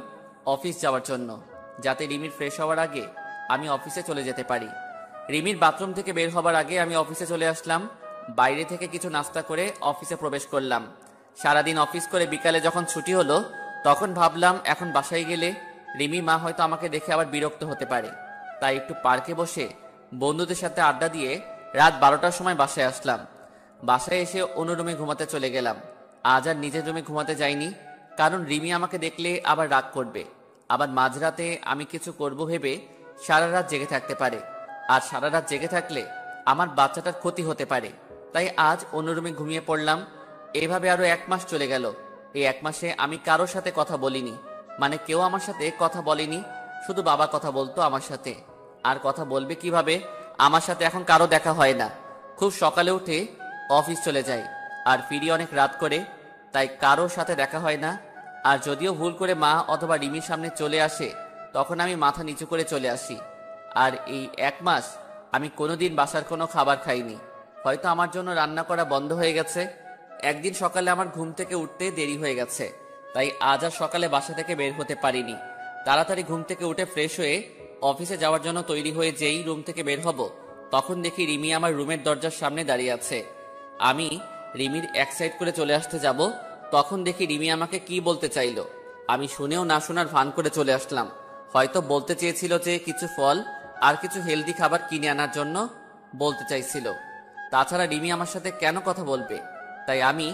অফিস যাওয়ার জন্য, যাতে রিমির ফ্রেশ হওয়ার আগে আমি অফিসে চলে যেতে পারি। রিমির বাথরুম থেকে বের হবার আগে আমি অফিসে চলে আসলাম। বাইরে থেকে কিছু নাস্তা করে অফিসে প্রবেশ করলাম। সারাদিন অফিস করে বিকালে যখন ছুটি হলো, তখন ভাবলাম এখন বাসায় গেলে রিমি মা হয়তো আমাকে দেখে আবার বিরক্ত হতে পারে। তাই একটু পার্কে বসে বন্ধুদের সাথে আড্ডা দিয়ে রাত 12টার সময় বাসায় আসলাম। বাসায় এসে অন্য রুমে ঘুমাতে চলে গেলাম। আজ আর নিজের রুমে ঘুমাতে যাইনি, কারণ রিমি আমাকে দেখলে আবার রাগ করবে। আবার মাঝরাতে আমি কিছু করব ভেবে সারা রাত জেগে থাকতে পারে, আর সারা রাত জেগে থাকলে আমার বাচ্চাটার ক্ষতি হতে পারে। তাই আজ অন্য রুমে ঘুমিয়ে পড়লাম। এভাবে আরো 1 মাস চলে গেল। এই 1 মাসে আমি কারোর সাথে কথা বলিনি, মানে কেউ আমার সাথে কথা বলেনি। শুধু বাবা কথা বলতো আমার সাথে, আর কথা বলবে কিভাবে? আমার সাথে এখন কারো দেখা হয় না। খুব সকালে উঠে অফিস চলে যাই, আর ফিরি অনেক রাত করে। তাই কারোর সাথে দেখা হয় না। আর যদিও ভুল করে মা অথবা রিমির সামনে চলে আসে, তখন আমি মাথা নিচু করে চলে আসি। আর এই 1 মাস আমি কোনোদিন বাসার কোনো খাবার খাইনি। হয়তো আমার জন্য রান্না করা বন্ধ হয়ে গেছে। একদিন সকালে আমার ঘুম থেকে উঠতে দেরি হয়ে গেছে, তাই আজ আর সকালে বাসা থেকে বের হতে পারিনি। তাড়াতাড়ি ঘুম থেকে উঠে ফ্রেশ হয়ে অফিসে যাওয়ার জন্য তৈরি হয়ে যেই রুম থেকে বের হব, তখন দেখি রিমি আমার রুমের দরজার সামনে দাঁড়িয়ে আছে। আমি রিমির এক সাইড করে চলে আসতে যাব, তখন দেখি রিমি আমাকে কি বলতে চাইলো। আমি শুনেও না শোনার ভান করে চলে আসলাম। হয়তো বলতে চেয়েছিল যে কিছু ফল আর কিছু হেলদি খাবার কিনে আনার জন্য বলতে চাইছিল। তাছাড়া রিমি আমার সাথে কেন কথা বলবে? তাই আমি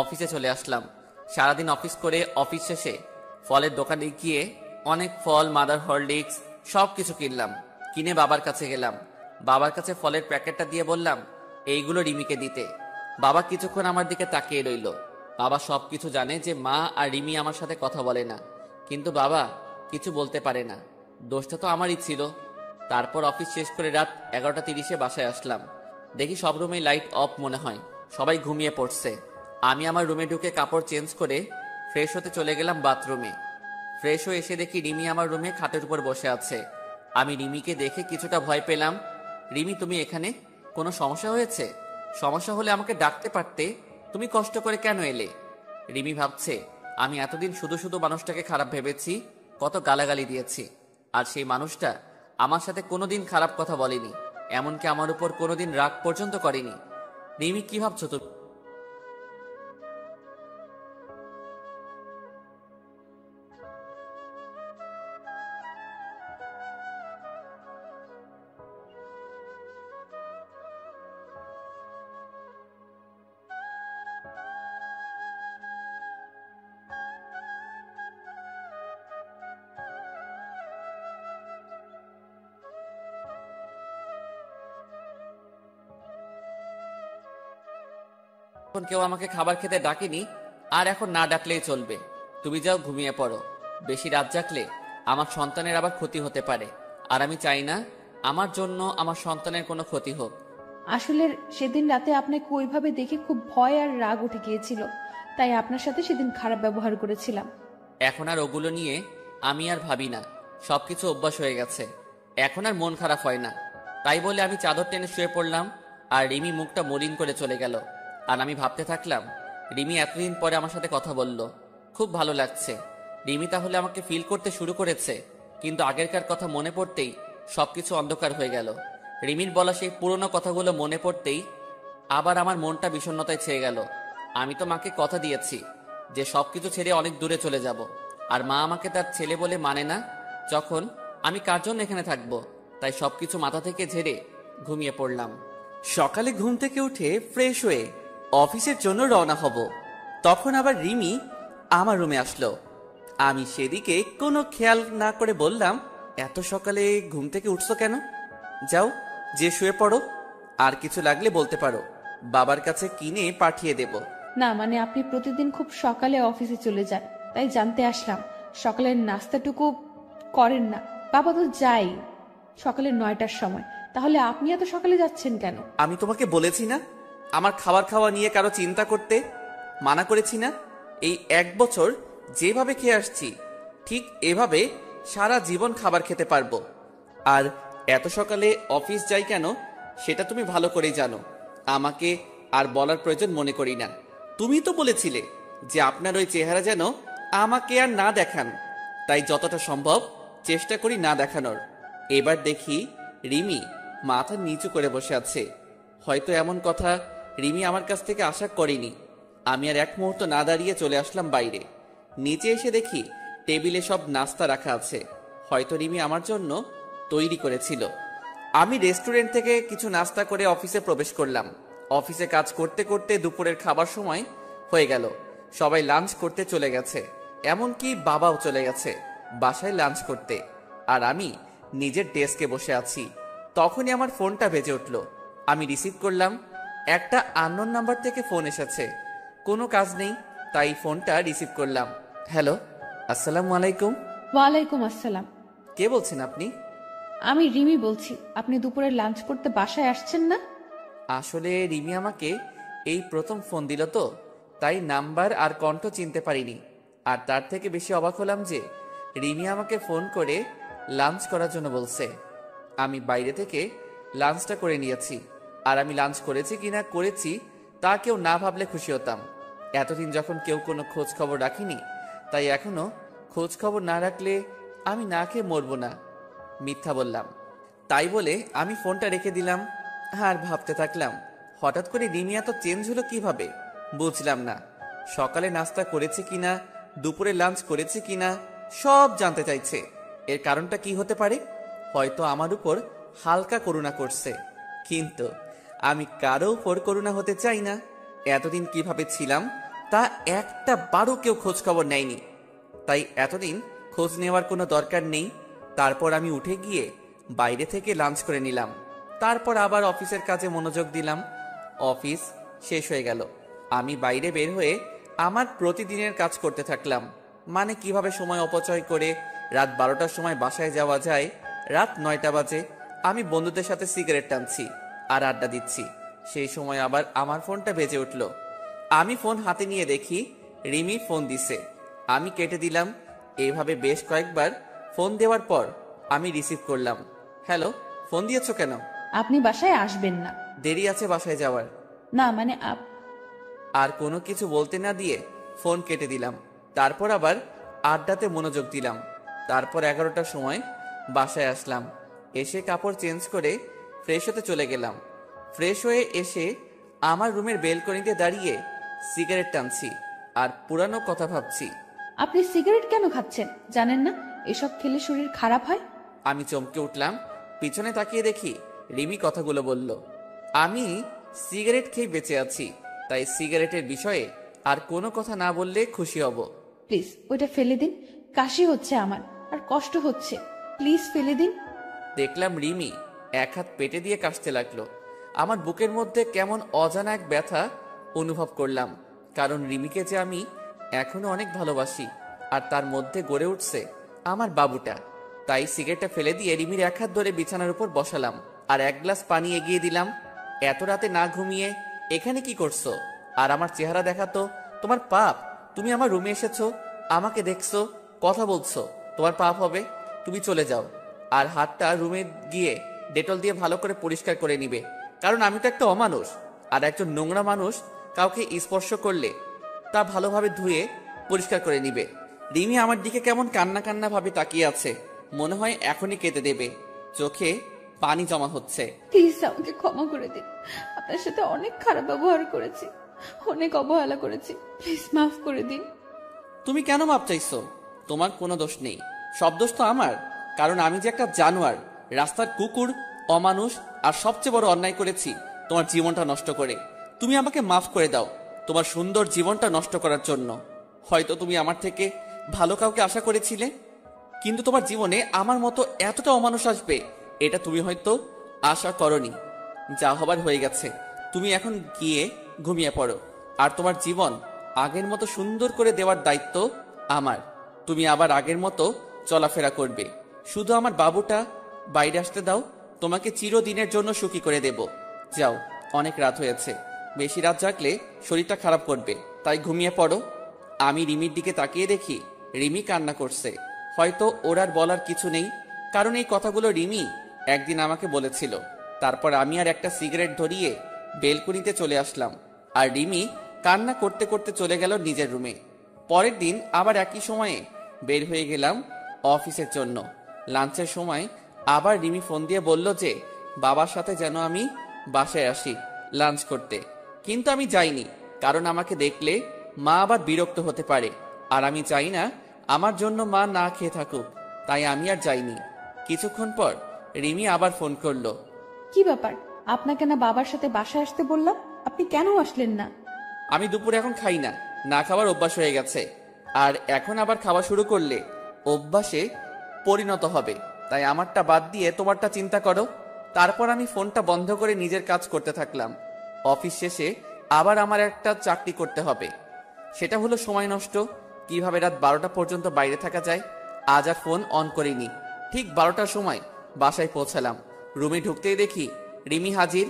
অফিসে চলে আসলাম। সারাদিন অফিস করে অফিস শেষে ফলের দোকানে গিয়ে অনেক ফল, মাদার হরলিক্স সব কিছু কিনলাম। কিনে বাবার কাছে গেলাম। বাবার কাছে ফলের প্যাকেটটা দিয়ে বললাম এইগুলো রিমিকে দিতে। বাবা কিছুক্ষণ আমার দিকে তাকিয়ে রইল। বাবা সব কিছু জানে যে মা আর রিমি আমার সাথে কথা বলে না, কিন্তু বাবা কিছু বলতে পারে না। দোষটা তো আমারই ছিল। তারপর অফিস শেষ করে রাত 11:30-এ বাসায় আসলাম। দেখি সব রুমেই লাইট অফ মনে হয়, সবাই ঘুমিয়ে পড়ছে। আমি আমার রুমে ঢুকে কাপড় চেঞ্জ করে ফ্রেশ হতে চলে গেলাম বাথরুমে। ফ্রেশ হয়ে এসে দেখি রিমি আমার রুমে খাটের উপর বসে আছে। আমি রিমিকে দেখে কিছুটা ভয় পেলাম। রিমি, তুমি এখানে? কোনো সমস্যা হয়েছে? সমস্যা হলে আমাকে ডাকতে পারতে, তুমি কষ্ট করে কেন এলে? রিমি ভাবছে আমি এতদিন শুধু শুধু মানুষটাকে খারাপ ভেবেছি, কত গালাগালি দিয়েছি, আর সেই মানুষটা আমার সাথে কোনোদিন খারাপ কথা বলেনি, এমনকি আমার উপর কোনোদিন রাগ পর্যন্ত করেনি। রিমি, কি ভাবছো তুমি? এখন কেউ আমাকে খাবার খেতে ডাকেনি, আর এখন না ডাকলেই চলবে। তুমি যাও, ঘুমিয়ে পড়ো। বেশি রাত জাগলে আমার সন্তানের আবার ক্ষতি হতে পারে, আর আমি চাই না আমার জন্য আমার সন্তানের কোনো ক্ষতি হোক। আসলে সেদিন রাতে আপনাকে ওইভাবে দেখে খুব ভয় আর রাগ উঠে গিয়েছিল, তাই আপনার সাথে সেদিন খারাপ ব্যবহার করেছিলাম। এখন আর ওগুলো নিয়ে আমি আর ভাবি না, সবকিছু অভ্যাস হয়ে গেছে। এখন আর মন খারাপ হয় না। তাই বলে আমি চাদর টেনে শুয়ে পড়লাম, আর রিমি মুখটা মলিন করে চলে গেল। আর আমি ভাবতে থাকলাম রিমি এতদিন পরে আমার সাথে কথা বলল, খুব ভালো লাগছে। রিমি তাহলে আমাকে ফিল করতে শুরু করেছে। কিন্তু আগেরকার কথা মনে পড়তেই সবকিছু অন্ধকার হয়ে গেল। রিমির বলা সেই পুরনো কথাগুলো মনে পড়তেই আবার আমার মনটা বিষণ্ণতায় ছেয়ে গেল। আমি তো মাকে কথা দিয়েছি যে সবকিছু ছেড়ে অনেক দূরে চলে যাব, আর মা আমাকে তার ছেলে বলে মানে না। যখন আমি কার জন্য এখানে থাকবো? তাই সবকিছু মাথা থেকে ঝেড়ে ঘুমিয়ে পড়লাম। সকালে ঘুম থেকে উঠে ফ্রেশ হয়ে অফিসের জন্য রওনা হব, তখন আবার রিমি আমার রুমে আসলো। আমি সেদিকে কোনো খেয়াল না করে বললাম, এত সকালে ঘুম থেকে উঠছো কেন? যাও, যে শুয়ে পড়ো। আর কিছু লাগলে বলতে পারো, বাবার কাছে কিনে পাঠিয়ে দেব। না মানে আপনি প্রতিদিন খুব সকালে অফিসে চলে যান, তাই জানতে আসলাম সকালের নাস্তাটুকু করেন না। বাবা তো যাই সকালে 9টার সময়, তাহলে আপনি এত সকালে যাচ্ছেন কেন? আমি তোমাকে বলেছি না আমার খাবার খাওয়া নিয়ে কারো চিন্তা করতে? মানা করেছি না? এই 1 বছর যেভাবে খেয়ে আসছি ঠিক এভাবে সারা জীবন খাবার খেতে পারবো। আর এত সকালে অফিস যাই কেন সেটা তুমি ভালো করেই জানো। আমাকে আর বলার প্রয়োজন মনে করি না। তুমি তো বলেছিলে যে আপনার ওই চেহারা যেন আমাকে আর না দেখান, তাই যতটা সম্ভব চেষ্টা করি না দেখানোর। এবার দেখি রিমি মাথা নিচু করে বসে আছে। হয়তো এমন কথা রিমি আমার কাছ থেকে আশা করেনি। আমি আর এক মুহূর্ত না দাঁড়িয়ে চলে আসলাম বাইরে। নিচে এসে দেখি টেবিলে সব নাস্তা রাখা আছে, হয়তো রিমি আমার জন্য তৈরি করেছিল। আমি রেস্টুরেন্ট থেকে কিছু নাস্তা করে অফিসে প্রবেশ করলাম। অফিসে কাজ করতে করতে দুপুরের খাবার সময় হয়ে গেল। সবাই লাঞ্চ করতে চলে গেছে, এমনকি বাবাও চলে গেছে বাসায় লাঞ্চ করতে। আর আমি নিজের ডেস্কে বসে আছি। তখনই আমার ফোনটা বেজে উঠল। আমি রিসিভ করলাম। একটা আননোন নাম্বার থেকে ফোন এসেছে। কোনো কাজ নেই, তাই ফোনটা রিসিভ করলাম। হ্যালো, আসসালামু আলাইকুম। ওয়ালাইকুম আসসালাম। কে বলছেন আপনি? আমি রিমি বলছি। আপনি দুপুরে লাঞ্চ করতে বাসায় আসছেন না? আসলে রিমি আমাকে এই প্রথম ফোন দিল তো, তাই নাম্বার আর কণ্ঠ চিনতে পারিনি। আর তার থেকে বেশি অবাক হলাম যে রিমি আমাকে ফোন করে লাঞ্চ করার জন্য বলছে। আমি বাইরে থেকে লাঞ্চটা করে নিয়েছি, আর আমি লাঞ্চ করেছি কিনা করেছি তা কেউ না ভাবলে খুশি হতাম। এতদিন যখন কেউ কোনো খোঁজ খবর রাখিনি, তাই এখনো খোঁজ খবর না রাখলে আমি না খেয়ে মরবো না। মিথ্যা বললাম। তাই বলে আমি ফোনটা রেখে দিলাম আর ভাবতে থাকলাম, হঠাৎ করে রিমি এত চেঞ্জ হলো কিভাবে। বুঝলাম না, সকালে নাস্তা করেছে কিনা, দুপুরে লাঞ্চ করেছে কিনা, সব জানতে চাইছে। এর কারণটা কি হতে পারে? হয়তো আমার উপর হালকা করুণা করছে, কিন্তু আমি কারো উপর করুণা হতে চাই না। এতদিন কিভাবে ছিলাম তা একটা বারও কেউ খোঁজ খবর নেয়নি, তাই এতদিন খোঁজ নেওয়ার কোনো দরকার নেই। তারপর আমি উঠে গিয়ে বাইরে থেকে লাঞ্চ করে নিলাম। তারপর আবার অফিসের কাজে মনোযোগ দিলাম। অফিস শেষ হয়ে গেল, আমি বাইরে বের হয়ে আমার প্রতিদিনের কাজ করতে থাকলাম। মানে কিভাবে সময় অপচয় করে রাত 12টার সময় বাসায় যাওয়া যায়। রাত 9টা বাজে, আমি বন্ধুদের সাথে সিগারেট টানছি আর আড্ডা দিচ্ছি। সেই সময় আবার আমার ফোনটা বেজে উঠল। আমি ফোন হাতে নিয়ে দেখি রিমি ফোন দিছে। আমি কেটে দিলাম। এইভাবে বেশ কয়েকবার ফোন দেওয়ার পর আমি রিসিভ করলাম। হ্যালো, ফোন দিয়েছো কেন? আপনি বাসায় আসবেন না। দেরি আছে বাসায় যাওয়ার। না মানে আর কোনো কিছু বলতে না দিয়ে ফোন কেটে দিলাম। তারপর আবার আড্ডাতে মনোযোগ দিলাম। তারপর 11টার সময় বাসায় আসলাম। এসে কাপড় চেঞ্জ করে ফ্রেশ হতে চলে গেলাম। ফ্রেশ হয়ে এসে আমার রুমের বেলকনিতে দাঁড়িয়ে সিগারেট টানছি আর পুরানো কথা ভাবছি। আপনি সিগারেট কেন খাচ্ছেন? জানেন না এসব খেলে শরীর খারাপ হয়? আমি চমকে উঠলাম। পিছনে তাকিয়ে দেখি রিমি কথাগুলো বলল। আমি সিগারেট খেয়ে বেঁচে আছি, তাই সিগারেটের বিষয়ে আর কোনো কথা না বললে খুশি হব। প্লিজ ওইটা ফেলে দিন, কাশি হচ্ছে আমার আর কষ্ট হচ্ছে, প্লিজ ফেলে দিন। দেখলাম রিমি এক হাত পেটে দিয়ে কাশতে লাগলো। আমার বুকের মধ্যে কেমন অজানা এক ব্যথা অনুভব করলাম, কারণ রিমিকে যে আমি এখনো অনেক ভালোবাসি আর তার মধ্যে গড়ে উঠছে আমার বাবুটা। তাই সিগারেটটা ফেলে দিয়ে রিমির এক হাত ধরে বিছানার উপর বসালাম আর এক গ্লাস পানি এগিয়ে দিলাম। এত রাতে না ঘুমিয়ে এখানে কি করছো? আর আমার চেহারা দেখাতো। তোমার পাপ। তুমি আমার রুমে এসেছো, আমাকে দেখছো, কথা বলছো, তোমার পাপ হবে। তুমি চলে যাও আর হাতটা রুমে গিয়ে ডেটল দিয়ে ভালো করে পরিষ্কার করে নিবে, কারণ আমি তো একটা অমানুষ। আর একজন নোংরা মানুষ কাউকে স্পর্শ করলে তা ভালোভাবে ধুয়ে পরিষ্কার করে নিবে। রিমি আমার দিকে কেমন কান্না কান্না ভাবে তাকিয়ে আছে, মনে হয় এখনই কেঁদে দেবে। চোখে পানি জমা হচ্ছে। প্লিজ আমাকে ক্ষমা করে দিন, আপনার সাথে অনেক খারাপ ব্যবহার করেছি, অনেক অবহেলা করেছি, প্লিজ মাফ করে দিন। তুমি কেন মাপ চাইছো? তোমার কোনো দোষ নেই, সব দোষ তো আমার। কারণ আমি যে একটা জানোয়ার, রাস্তার কুকুর, অমানুষ, আর সবচেয়ে বড় অন্যায় করেছি তোমার জীবনটা নষ্ট করে। তুমি আমাকে মাফ করে দাও তোমার সুন্দর জীবনটা নষ্ট করার জন্য। হয়তো তুমি আমার থেকে ভালো কাউকে আশা করেছিলে, কিন্তু তোমার জীবনে আমার মতো এতটা অমানুষ আসবে এটা তুমি হয়তো আশা করনি। যা হবার হয়ে গেছে, তুমি এখন গিয়ে ঘুমিয়ে পড়ো। আর তোমার জীবন আগের মতো সুন্দর করে দেওয়ার দায়িত্ব আমার। তুমি আবার আগের মতো চলাফেরা করবে। শুধু আমার বাবুটা বাইরে আসতে দাও, তোমাকে চিরদিনের জন্য সুখী করে দেব। যাও, অনেক রাত হয়েছে, বেশি রাত জাগলে শরীরটা খারাপ করবে, তাই ঘুমিয়ে পড়ো। আমি রিমির দিকে তাকিয়ে দেখি রিমি কান্না করছে। হয়তো ওর আর বলার কিছু নেই, কারণ এই কথাগুলো রিমি একদিন আমাকে বলেছিল। তারপর আমি আর একটা সিগারেট ধরিয়ে বেলকুনিতে চলে আসলাম, আর রিমি কান্না করতে করতে চলে গেল নিজের রুমে। পরের দিন আবার একই সময়ে বের হয়ে গেলাম অফিসের জন্য। লাঞ্চের সময় আবার রিমি ফোন দিয়ে বলল যে বাবার সাথে যেন আমি বাসায় আসি লাঞ্চ করতে, কিন্তু আমি যাইনি, কারণ আমাকে দেখলে মা আবার বিরক্ত হতে পারে, আর আমি চাই না আমার জন্য মা না খেয়ে থাকুক, তাই আমি আর যাইনি। কিছুক্ষণ পর রিমি আবার ফোন করলো। কি ব্যাপার, আপনাকে না বাবার সাথে বাসায় আসতে বললাম, আপনি কেন আসলেন না? আমি দুপুরে এখন খাই না, না খাওয়ার অভ্যাস হয়ে গেছে, আর এখন আবার খাওয়া শুরু করলে অভ্যাসে পরিণত হবে, তাই আমারটা বাদ দিয়ে তোমারটা চিন্তা করো। তারপর আমি ফোনটা বন্ধ করে নিজের কাজ করতে থাকলাম। অফিস শেষে আবার আমার একটা চাকরি করতে হবে, সেটা হলো সময় নষ্ট, কিভাবে রাত 12টা পর্যন্ত বাইরে থাকা যায়। আজ আর ফোন অন করিনি। ঠিক 12টার সময় বাসায় পৌঁছালাম। রুমে ঢুকতেই দেখি রিমি হাজির।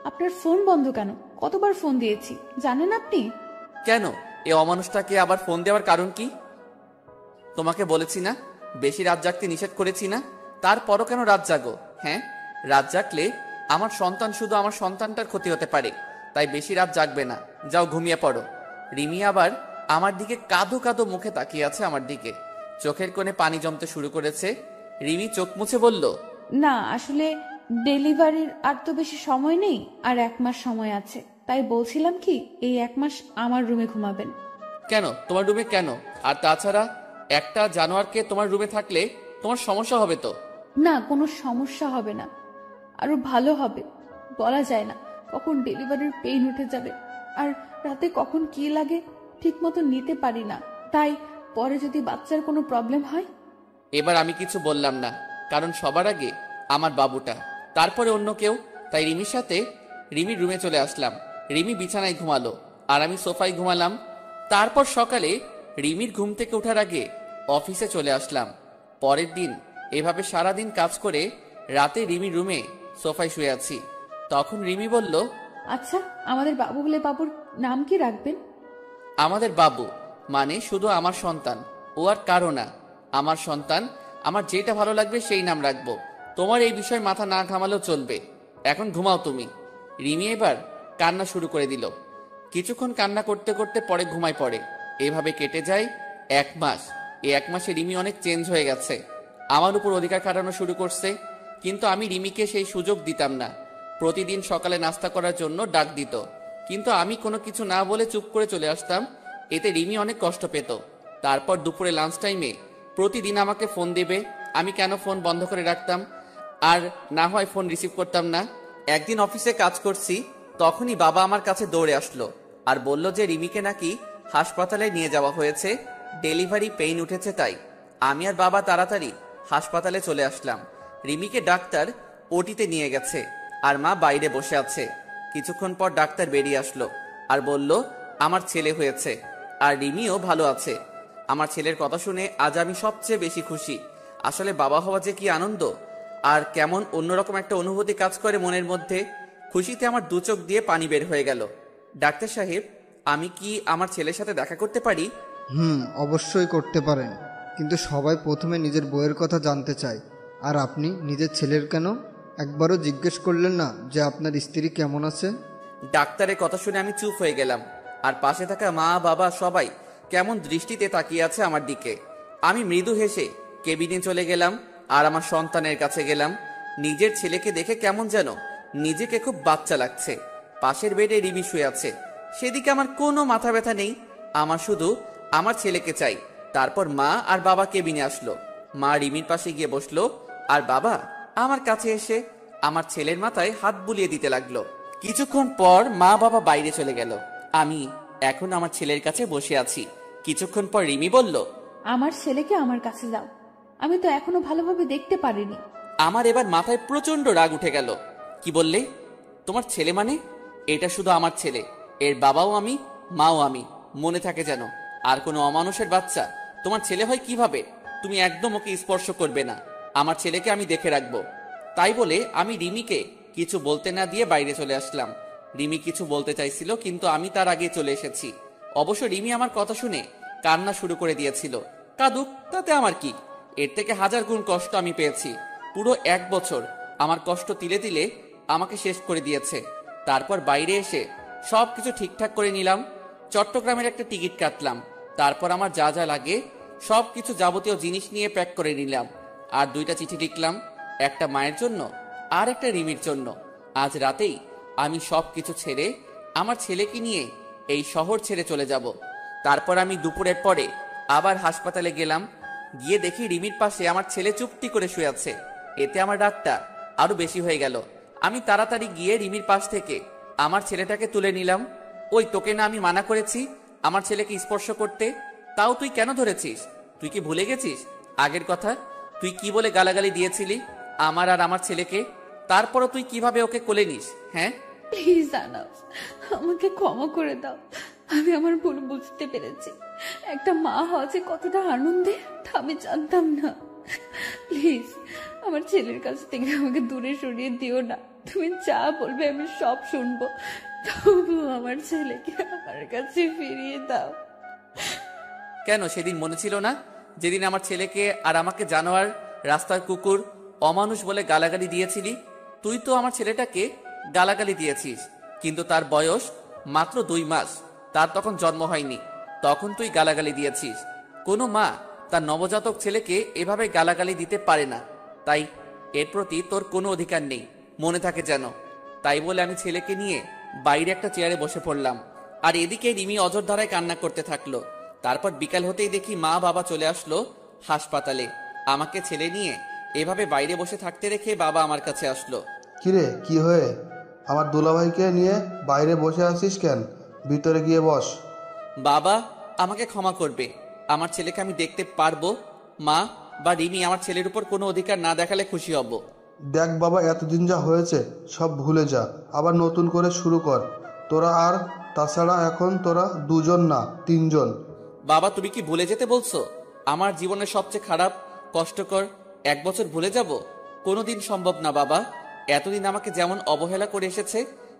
আপনার ফোন বন্ধ কেন? কতবার ফোন দিয়েছি জানেন আপনি? কেন এই অমানুষটাকে আবার ফোন দেওয়ার কারণ কি? তোমাকে বলেছি না বেশি রাত জাগতে নিষেধ করেছি না, তারপরও কেন রাত জাগো? হ্যাঁ, রাত জাগলে আমার সন্তান, শুধু আমার সন্তানটার ক্ষতি হতে পারে, তাই বেশি রাত জাগবে না, যাও ঘুমিয়ে পড়ো। রিমি আবার আমার দিকে কাঁদো কাঁদো মুখে তাকিয়ে আছে, আমার দিকে চোখের কোণে পানি জমতে শুরু করেছে। রিমি চোখ মুছে বলল, না আসলে ডেলিভারির আর তো বেশি সময় নেই, আর 1 মাস সময় আছে, তাই বলছিলাম কি এই 1 মাস আমার রুমে ঘুমাবেন। কেন তোমার রুমে কেন? আর তাছাড়া একটা জানোয়ারকে তোমার রুমে থাকলে তোমার সমস্যা হবে তো? না, কোনো সমস্যা হবে না, আরো ভালো হবে। বলা যায় না কখন ডেলিভারির পেইন উঠে যাবে, আর রাতে কখন কি লাগে ঠিক মতো নিতে পারি না, তাই পরে যদি বাচ্চার কোনো প্রবলেম হয়। এবার আমি কিছু বললাম না, কারণ সবার আগে আমার বাবুটা, তারপরে অন্য কেউ। তাই রিমির সাথে রিমির রুমে চলে আসলাম। রিমি বিছানায় ঘুমালো আর আমি সোফায় ঘুমালাম। তারপর সকালে রিমির ঘুম থেকে ওঠার আগে অফিসে চলে আসলাম। পরের দিন এভাবে সারাদিন কাজ করে রাতে রিমির রুমে সোফায় শুয়ে আছি। তখন রিমি বলল, আচ্ছা, আমাদের বাবু বলে বাবুর নাম কি রাখবেন? আমাদের বাবু মানে শুধু আমার সন্তান, ও আর কারো না। আমার সন্তান, আমার যেটা ভালো লাগবে সেই নাম রাখবো। তোমার এই বিষয়ে মাথা না ঘামালেও চলবে। এখন ঘুমাও তুমি। রিমি এবার কান্না শুরু করে দিল। কিছুক্ষণ কান্না করতে করতে পরে ঘুমায় পড়ে। এভাবে কেটে যায় 1 মাস। এই 1 মাসে রিমি অনেক চেঞ্জ হয়ে গেছে, আমার উপর অধিকার খাটানো শুরু করছে। কিন্তু আমি রিমিকে সেই সুযোগ দিতাম না। প্রতিদিন সকালে নাস্তা করার জন্য ডাক দিত, কিন্তু আমি কোনো কিছু না বলে চুপ করে চলে আসতাম। এতে রিমি অনেক কষ্ট পেত। তারপর দুপুরে লাঞ্চ টাইমে প্রতিদিন আমাকে ফোন দেবে। আমি কেন ফোন বন্ধ করে রাখতাম, আর না হয় ফোন রিসিভ করতাম না। একদিন অফিসে কাজ করছি, তখনই বাবা আমার কাছে দৌড়ে আসলো আর বলল যে রিমিকে নাকি হাসপাতালে নিয়ে যাওয়া হয়েছে, ডেলিভারি পেইন উঠেছে। তাই আমি আর বাবা তাড়াতাড়ি হাসপাতালে চলে আসলাম। রিমিকে ডাক্তার ওটিতে নিয়ে গেছে আর মা বাইরে বসে আছে। কিছুক্ষণ পর ডাক্তার বেরিয়ে আসলো আর বলল আমার ছেলে হয়েছে আর রিমিও ভালো আছে। আমার ছেলের কথা শুনে আজ আমি সবচেয়ে বেশি খুশি। আসলে বাবা হওয়া যে কি আনন্দ, আর কেমন অন্যরকম একটা অনুভূতি কাজ করে মনের মধ্যে। খুশিতে আমার 2 চোখ দিয়ে পানি বের হয়ে গেল। ডাক্তার সাহেব, আমি কি আমার ছেলের সাথে দেখা করতে পারি? অবশ্যই করতে পারেন, কিন্তু সবাই প্রথমে নিজের বউয়ের কথা জানতে চায়। আর আপনি নিজের ছেলের কেন একবারও জিজ্ঞেস করলেন না যে আপনার স্ত্রী কেমন আছে? ডাক্তারের কথা শুনে আমি চুপ হয়ে গেলাম, আর পাশে থাকা মা বাবা সবাই কেমন দৃষ্টিতে তাকিয়ে আছে আমার দিকে। আমি মৃদু হেসে কেবিনে চলে গেলাম আর আমার সন্তানের কাছে গেলাম। নিজের ছেলেকে দেখে কেমন যেন নিজেকে খুব বাচ্চা লাগছে। পাশের বেডে রিমি শুয়ে আছে, সেদিকে আমার কোনো মাথা ব্যথা নেই। আমার শুধু আমার ছেলেকে চাই। তারপর মা আর বাবা কেবিনে আসলো। মা রিমির পাশে গিয়ে বসলো আর বাবা আমার কাছে এসে আমার ছেলের মাথায় হাত বুলিয়ে দিতে লাগলো। কিছুক্ষণ পর মা বাবা বাইরে চলে গেল। আমি এখন আমার ছেলের কাছে বসে আছি। কিছুক্ষণ পর রিমি বলল, আমার ছেলেকে আমার কাছে দাও, আমি তো এখনো ভালোভাবে দেখতে পারিনি। আমার এবার মাথায় প্রচন্ড রাগ উঠে গেল। কি বললে? তোমার ছেলে মানে? এটা শুধু আমার ছেলে, এর বাবাও আমি, মাও আমি, মনে থাকে যেন। আর কোনো অমানুষের বাচ্চা তোমার ছেলে হয় কিভাবে? তুমি একদম ওকে স্পর্শ করবে না, আমার ছেলেকে আমি দেখে রাখবো। তাই বলে আমি রিমিকে কিছু বলতে না দিয়ে বাইরে চলে আসলাম। রিমি কিছু বলতে চাইছিল, কিন্তু আমি তার আগে চলে এসেছি। অবশ্য রিমি আমার কথা শুনে কান্না শুরু করে দিয়েছিল। কাঁদুক, তাতে আমার কি? এর থেকে 1000 গুণ কষ্ট আমি পেয়েছি। পুরো 1 বছর আমার কষ্ট তিলে তিলে আমাকে শেষ করে দিয়েছে। তারপর বাইরে এসে সবকিছু ঠিকঠাক করে নিলাম। চট্টগ্রামের একটা টিকিট কাটলাম। তারপর আমার যা যা লাগে সবকিছু যাবতীয় জিনিস নিয়ে প্যাক করে নিলাম। আর 2টা চিঠি লিখলাম, একটা মায়ের জন্য আর একটা রিমির জন্য। আজ রাতেই আমি সবকিছু ছেড়ে আমার ছেলেকে নিয়ে এই শহর ছেড়ে চলে যাব। তারপর আমি দুপুরের পরে আবার হাসপাতালে গেলাম। গিয়ে দেখি রিমির পাশে আমার ছেলে চুপটি করে শুয়ে আছে। এতে আমার রাগটা আরো বেশি হয়ে গেল। আমি তাড়াতাড়ি গিয়ে রিমির পাশ থেকে আমার ছেলেটাকে তুলে নিলাম। ওই, তোকে না আমি মানা করেছি আমার ছেলেকে স্পর্শ করতে? তাও তুই কেন ধরেছিস? তুই কি ভুলে গেছিস আগের কথা? তুই কি বলে গালাগালি দিয়েছিলি আমার আর আমার ছেলেকে? তারপরও তুই কিভাবে ওকে কোলে নিস? হ্যাঁ, প্লিজ আনাস, আমাকে ক্ষমা করে দাও। আমি আমার ভুল বুঝতে পেরেছি। একটা মা হওয়া যে কতটা আনন্দের তা আমি জানতাম না। প্লিজ আমার ছেলের কাছ থেকে আমাকে দূরে সরিয়ে দিও না। তুমি যা বলবে আমি সব শুনবো। তবু আমার ছেলেকে আমার কাছে ফিরিয়ে দাও। কেন সেদিন মনে ছিল না যেদিন আমার ছেলেকে আর আমাকে জানোয়ার, রাস্তার কুকুর, অমানুষ বলে গালাগালি দিয়েছিলি? তুই তো আমার ছেলেটাকে গালাগালি দিয়েছিস, কিন্তু তার বয়স মাত্র 2 মাস, তার তখন জন্ম হয়নি, তখন তুই গালাগালি দিয়েছিস। কোনো মা তার নবজাতক ছেলেকে এভাবে গালাগালি দিতে পারে না, তাই এর প্রতি তোর কোনো অধিকার নেই, মনে থাকে যেন। তাই বলে আমি ছেলেকে নিয়ে বাইরে একটা চেয়ারে বসে পড়লাম, আর এদিকে রিমি অঝোর ধারায় কান্না করতে থাকলো। তারপর বিকাল হতেই দেখি মা বাবা চলে আসলো হাসপাতালে। আমাকে ছেলে নিয়ে এভাবে বাইরে বসে থাকতে রেখে বাবা আমার কাছে আসলো। কিরে, কি হয়ে আমার দুলাভাইকে নিয়ে বাইরে বসে আছিস কেন? ভিতরে গিয়ে বস। বাবা আমাকে ক্ষমা করবে, আমার ছেলেকে আমি দেখতে পারবো। মা বা রিমি আমার ছেলের উপর কোনো অধিকার না দেখালে খুশি হব। দেখ বাবা, এতদিন যা হয়েছে সব ভুলে যা, আবার নতুন করে শুরু কর তোরা। আর তাছাড়া এখন তোরা 2 জন না 3 জন। বাবা তুমি কি ভুলে যেতে বলছো? আমার জীবনের সবচেয়ে খারাপ কষ্টকর 1 বছর ভুলে যাব? কোনোদিন সম্ভব না বাবা। এতদিন আমাকে যেমন অবহেলা করে এসেছে,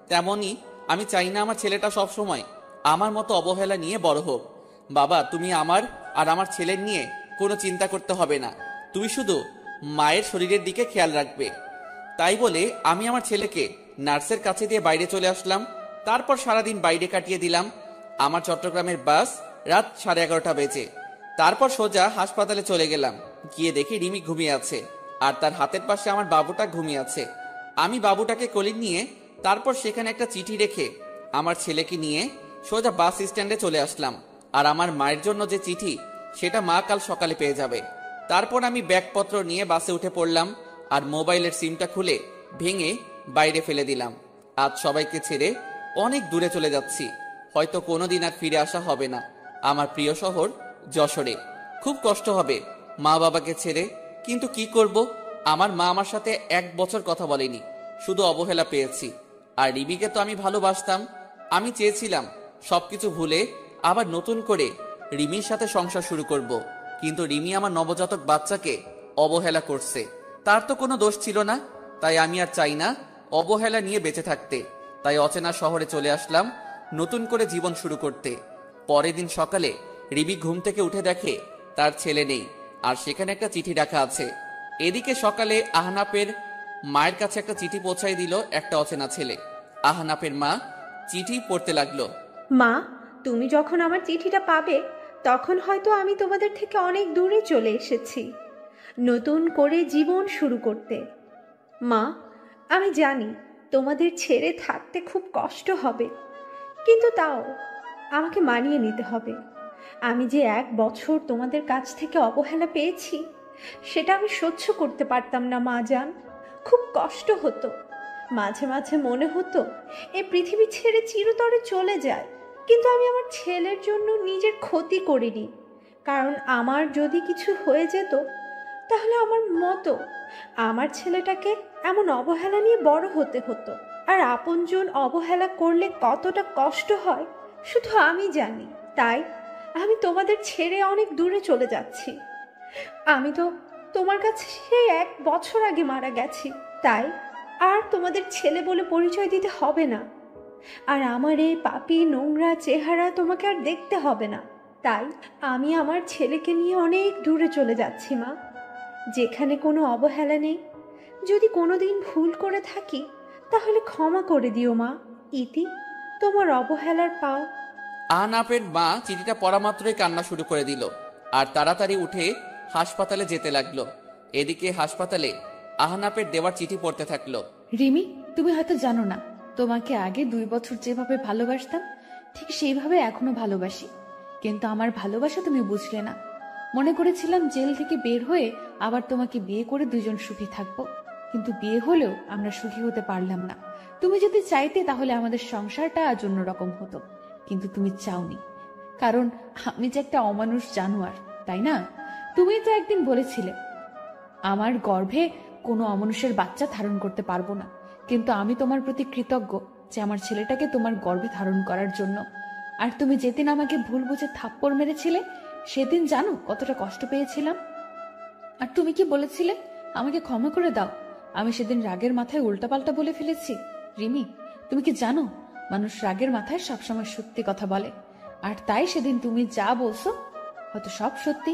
তেমনই আমি চাই না আমার ছেলেটা সব সময় আমার মতো অবহেলা নিয়ে বড় হোক। বাবা তুমি আমার আর আমার ছেলের নিয়ে কোনো চিন্তা করতে হবে না, তুমি শুধু মায়ের শরীরের দিকে খেয়াল রাখবে। তাই বলে আমি আমার ছেলেকে নার্সের কাছে দিয়ে বাইরে চলে আসলাম। তারপর সারাদিন বাইরে কাটিয়ে দিলাম। আমার চট্টগ্রামের বাস রাত 11:30 বেজে। তারপর সোজা হাসপাতালে চলে গেলাম। গিয়ে দেখি রিমি ঘুমিয়ে আছে, আর তার হাতের পাশে আমার বাবুটা ঘুমিয়ে আছে। আমি বাবুটাকে কোলে নিয়ে তারপর সেখানে একটা চিঠি রেখে আমার ছেলেকে নিয়ে সোজা বাস স্ট্যান্ডে চলে আসলাম। আর আমার মায়ের জন্য যে চিঠি, সেটা মা কাল সকালে পেয়ে যাবে। তারপর আমি ব্যাগপত্র নিয়ে বাসে উঠে পড়লাম, আর মোবাইলের সিমটা খুলে ভেঙে বাইরে ফেলে দিলাম। আজ সবাইকে ছেড়ে অনেক দূরে চলে যাচ্ছি, হয়তো কোনোদিন আর ফিরে আসা হবে না আমার প্রিয় শহর যশোরে। খুব কষ্ট হবে মা বাবাকে ছেড়ে, কিন্তু কি করব, আমার মা আমার সাথে 1 বছর কথা বলেনি, শুধু অবহেলা পেয়েছি। আর রিমিকে তো আমি ভালোবাসতাম, আমি চেয়েছিলাম সবকিছু ভুলে আবার নতুন করে রিমির সাথে সংসার শুরু করব, কিন্তু রিমি আমার নবজাতক বাচ্চাকে অবহেলা করছে। তার তো কোনো দোষ ছিল না, তাই আমি আর চাই না অবহেলা নিয়ে বেঁচে থাকতে। তাই অচেনা শহরে চলে আসলাম নতুন করে জীবন শুরু করতে। পরের দিন সকালে রিমি ঘুম থেকে উঠে দেখে তার ছেলে নেই, আর সেখানে একটা চিঠি রাখা আছে। এদিকে সকালে আহনাফের মায়ের কাছে একটা চিঠি পৌঁছাই দিল একটা অচেনা ছেলে। আহনাফের মা চিঠি পড়তে লাগলো। মা, তুমি যখন আমার চিঠিটা পাবে তখন হয়তো আমি তোমাদের থেকে অনেক দূরে চলে এসেছি নতুন করে জীবন শুরু করতে। মা, আমি জানি তোমাদের ছেড়ে থাকতে খুব কষ্ট হবে, কিন্তু তাও আমাকে মানিয়ে নিতে হবে। আমি যে 1 বছর তোমাদের কাছ থেকে অবহেলা পেয়েছি, সেটা আমি সহ্য করতে পারতাম না মা জান। খুব কষ্ট হতো, মাঝে মাঝে মনে হতো এই পৃথিবী ছেড়ে চিরতরে চলে যায়। কিন্তু আমি আমার ছেলের জন্য নিজের ক্ষতি করিনি, কারণ আমার যদি কিছু হয়ে যেত তাহলে আমার মতো আমার ছেলেটাকে এমন অবহেলা নিয়ে বড় হতে হতো। আর আপনজন অবহেলা করলে কতটা কষ্ট হয় শুধু আমি জানি। তাই আমি তোমাদের ছেড়ে অনেক দূরে চলে যাচ্ছি। আমি তো তোমার কাছে সেই 1 বছর আগে মারা গেছি, তাই আর তোমাদের ছেলে বলে পরিচয় দিতে হবে না। আর আমার এই পাপী নোংরা চেহারা তোমাকে আর দেখতে হবে না। তাই আমি আমার ছেলেকে নিয়ে অনেক দূরে চলে যাচ্ছি মা, যেখানে কোনো অবহেলা নেই। যদি কোনোদিন ভুল করে থাকি তাহলে ক্ষমা করে দিও মা। ইতি, তোমার অবহেলার পাও। আহনাফের মা চিঠিটা পড়া মাত্রই কান্না শুরু করে দিল, আর তাড়াতাড়ি উঠে হাসপাতালে যেতে লাগলো। এদিকে হাসপাতালে আহনাফের দেওয়ার চিঠি পড়তে থাকলো। রিমি, তুমি হয়তো জানো না, তোমাকে আগে 2 বছর যেভাবে ভালোবাসতাম ঠিক সেইভাবে এখনো ভালোবাসি, কিন্তু আমার ভালোবাসা তুমি বুঝলে না। মনে করেছিলাম জেল থেকে বের হয়ে আবার তোমাকে বিয়ে করে 2 জন সুখী থাকবো, কিন্তু বিয়ে হলেও আমরা সুখী হতে পারলাম না। তুমি যদি চাইতে তাহলে আমাদের সংসারটা আজ অন্যরকম হতো, কিন্তু তুমি চাওনি, কারণ আমি যে একটা অমানুষ জানোয়ার, তাই না? তুমি তো একদিন বলেছিলে আমার গর্ভে কোনো অমানুষের বাচ্চা ধারণ করতে পারবো না, কিন্তু আমি তোমার প্রতি কৃতজ্ঞ যে আমার ছেলেটাকে তোমার গর্ভে ধারণ করার জন্য। আর তুমি যেদিন আমাকে ভুল বুঝে থাপ্পড় মেরেছিলে সেদিন জানো কতটা কষ্ট পেয়েছিলাম। আর তুমি কি বলেছিলে, আমাকে ক্ষমা করে দাও। আমি সেদিন রাগের মাথায় উল্টাপাল্টা বলে ফেলেছি। রিমি, তুমি কি জানো মানুষ রাগের মাথায় সবসময় সত্যি কথা বলে, আর তাই সেদিন তুমি যা বলছো হয়তো সব সত্যি।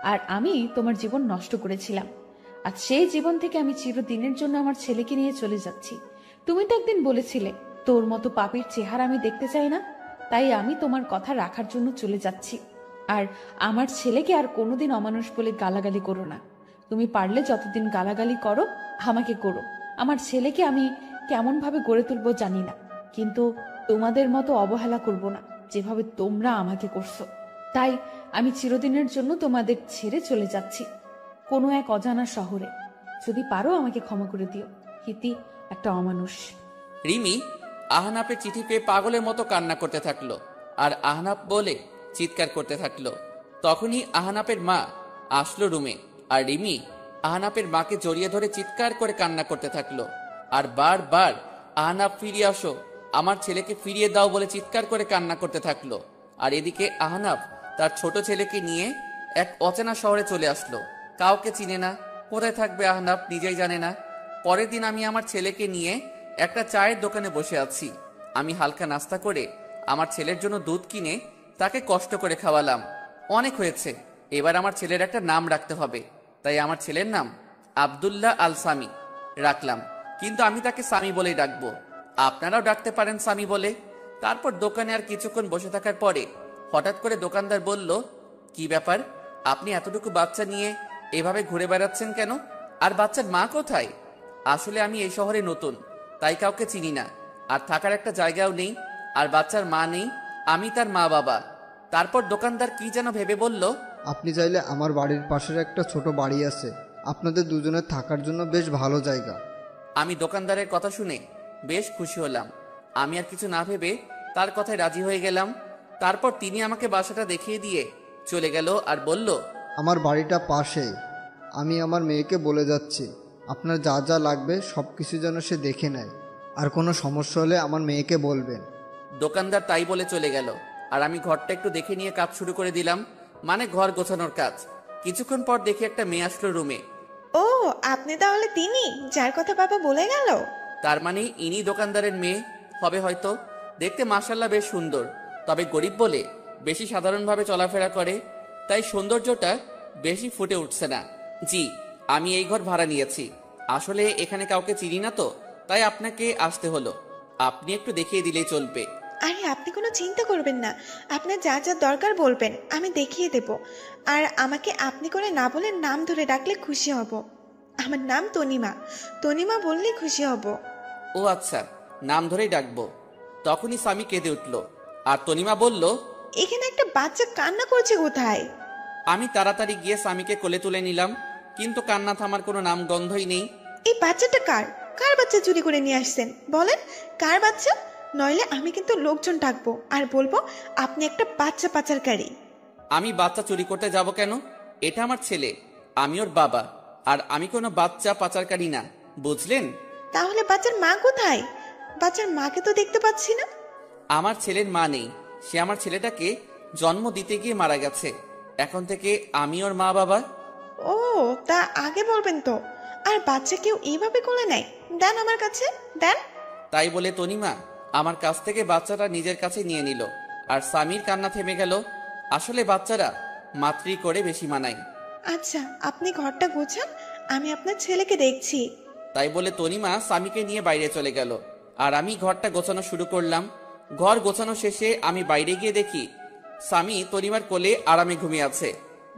আর আমি তোমার জীবন নষ্ট করেছিলাম, আর সেই জীবন থেকে আমি চিরদিনের জন্য আমার ছেলেকে নিয়ে চলে যাচ্ছি। তুমি তো একদিন বলেছিলে তোর মতো পাপীর চেহারা আমি দেখতে চাই না, তাই আমি তোমার কথা রাখার জন্য চলে যাচ্ছি। আর আমার ছেলেকে আর কোনোদিন অমানুষ বলে গালাগালি করো না। তুমি পারলে যতদিন গালাগালি করো আমাকে করো, আমার ছেলেকে আমি কেমন ভাবে গড়ে তুলবো জানি না, কিন্তু তোমাদের মতো অবহেলা করব না যেভাবে তোমরা আমাকে করছো। তাই আমি চিরদিনের জন্য তোমাদের ছেড়ে চলে যাচ্ছি কোনো এক অজানা শহরে। যদি পারো আমাকে ক্ষমা করে দিও, হিতি একটা অমানুষ। রিমি আহনাফের চিঠি পেয়ে পাগলের মতো কান্না করতে থাকলো, আর আহনাফ বলে চিৎকার করতে থাকলো। তখনই আহনাফের মা আসলো রুমে, আর রিমি আহনাফের মাকে জড়িয়ে ধরে চিৎকার করে কান্না করতে থাকলো, আর বারবার আহনাফ ফিরিয়ে আসো, আমার ছেলেকে ফিরিয়ে দাও বলে চিৎকার করে কান্না করতে থাকলো। আর এদিকে আহনাফ তার ছোট ছেলেকে নিয়ে এক অচেনা শহরে চলে আসলো। কাউকে চিনে না, কোথায় থাকবে আহনাফ নিজেই জানে না। পরের দিন আমি আমার ছেলেকে নিয়ে একটা চায়ের দোকানে বসে আছি। আমি হালকা নাস্তা করে আমার ছেলের জন্য দুধ কিনে তাকে কষ্ট করে খাওয়ালাম। অনেক হয়েছে, এবার আমার ছেলের একটা নাম রাখতে হবে, তাই আমার ছেলের নাম আব্দুল্লাহ আল সামি রাখলাম, কিন্তু আমি তাকে সামি বলেই ডাকবো, আপনারাও ডাকতে পারেন সামি বলে। তারপর দোকানে আর কিছুক্ষণ বসে থাকার পরে হঠাৎ করে দোকানদার বলল, কি ব্যাপার, আপনি এতটুকু বাচ্চা নিয়ে এভাবে ঘুরে বেড়াচ্ছেন কেন? আর বাচ্চার মা কোথায়? আসলে আমি এই শহরে নতুন, তাই কাউকে চিনি না, আর থাকার একটা জায়গাও নেই, আর বাচ্চার মা নেই, আমি তার মা বাবা। তারপর দোকানদার কি যেন ভেবে বলল, আপনি চাইলে আমার বাড়ির পাশের একটা ছোট বাড়ি আছে, আপনাদের দুজনের থাকার জন্য বেশ ভালো জায়গা। আমি দোকানদারের কথা শুনে বেশ খুশি হলাম। আমি আর কিছু না ভেবে তার কথায় রাজি হয়ে গেলাম। তারপর তিনি আমাকে বাসাটা দেখিয়ে দিয়ে চলে গেল আর বলল, আমার বাড়িটা পাশেই, আমি আমার মেয়েকে বলে যাচ্ছি আপনার যা যা লাগবে সব কিছু যেন সে দেখে নেয়, আর কোনো সমস্যা হলে আমার মেয়েকে বলবেন। দোকানদার তাই বলে চলে গেল, আর আমি ঘরটা একটু দেখে নিয়ে কাজ শুরু করে দিলাম, মানে ঘর গোছানোর কাজ। কিছুক্ষণ পর দেখি একটা মেয়ে আসলো রুমে। ও, আপনি তাহলে তিনি যার কথা বাবা বলে গেল? তার মানে ইনি দোকানদারের মেয়ে হবে হয়তো। দেখতে মাশাআল্লাহ বেশ সুন্দর, তবে গরিব বলে বেশি সাধারণভাবে চলাফেরা করে, তাই সৌন্দর্যটা বেশি ফুটে উঠছে না। জি, আমি এই ঘর ভাড়া নিয়েছি, আসলে এখানে কাউকে চিনি না তো, তাই আপনাকে আসতে হলো। আপনি একটু দেখিয়ে দিলেই চলবে। আরে আপনি কোনো চিন্তা করবেন না, আপনার যা যা দরকার বলবেন, আমি দেখিয়ে দেব। আর আমাকে আপনি করে না বলে নাম ধরে ডাকলে খুশি হব। আমার নাম তনিমা, তনিমা বললে খুশি হব। ও আচ্ছা, নাম ধরেই ডাকবো। তখনই স্বামী কেঁদে উঠল, আর তনিমা বলল, এখানে একটা বাচ্চা কান্না করছে কোথায়? আমি তাড়াতাড়ি গিয়ে স্বামীকে কোলে তুলে নিলাম, কিন্তু কান্না থামার কোনো নাম গন্ধই নেই। এই বাচ্চাটা কার? কার বাচ্চা চুরি করে নিয়ে আসছেন? বলেন কার বাচ্চা, নইলে আমি কিন্তু লোকজন ডাকবো আর বলবো আপনি একটা বাচ্চা পাচারকারী। আমি বাচ্চা চুরি করতে যাব কেন? এটা আমার ছেলে, আমি ওর বাবা, আর আমি কোনো বাচ্চা পাচারকারী না, বুঝলেন? তাহলে বাচ্চার মা কোথায়? বাচ্চার মাকে তো দেখতে পাচ্ছি না। আমার ছেলের মা নেই, সে আমার ছেলেটাকে জন্ম দিতে গিয়ে মারা গেছে। এখন থেকে আমি ওর মা বাবা। ও, তা আগে বলবেন তো। আর বাচ্চা কেউ এইভাবে কোলে নেয়? দেন আমার কাছে, দেন। তাই বলে তনিমা আমার কাছ থেকে বাচ্চাটা নিজের কাছে নিয়ে নিল, আর স্বামীর কান্না থেমে গেল। আসলে বাচ্চারা মাতৃ করে বেশি মানায়। আচ্ছা, আপনি ঘরটা গোছান, আমি আপনার ছেলেকে দেখছি। তাই বলে তনিমা স্বামীকে নিয়ে বাইরে চলে গেল, আর আমি ঘরটা গোছানো শুরু করলাম। ঘর গোছানো শেষে আমি বাইরে গিয়ে দেখি স্বামী তনিমার কোলে আরামে ঘুমিয়ে আছে।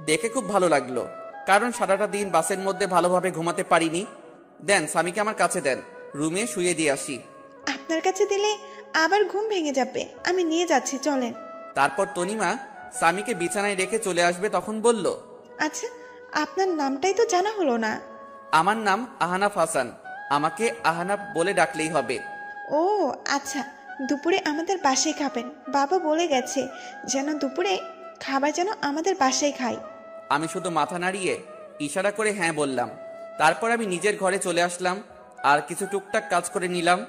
দেখে খুব ভালো লাগলো, কারণ সারাটা দিন বাসের মধ্যে ভালোভাবে ঘুমাতে পারিনি। দেন স্বামীকে আমার কাছে দেন, রুমে শুয়ে দিয়ে আসি। আপনার কাছে দিলে আবার ঘুম ভেঙে যাবে, আমি নিয়ে যাচ্ছি, চলেন। তারপর তনিমা স্বামীকে বিছানায় রেখে চলে আসবে, তখন বলল, আচ্ছা, আপনার নামটাই তো জানা হলো না। আমার নাম আহনাফ হাসান, আমাকে আহনাফ বলে ডাকলেই হবে। ও আচ্ছা, দুপুরে আমাদের বাসায় খাবেন, বাবা বলে গেছে যেন দুপুরে খাবার যেন আমাদের বাসায় খাই। আমি শুধু মাথা নাড়িয়ে ইশারা করে হ্যাঁ বললাম। তারপর আমি নিজের ঘরে চলে আসলাম, আর কিছু টুকটাক কাজ করে নিলাম।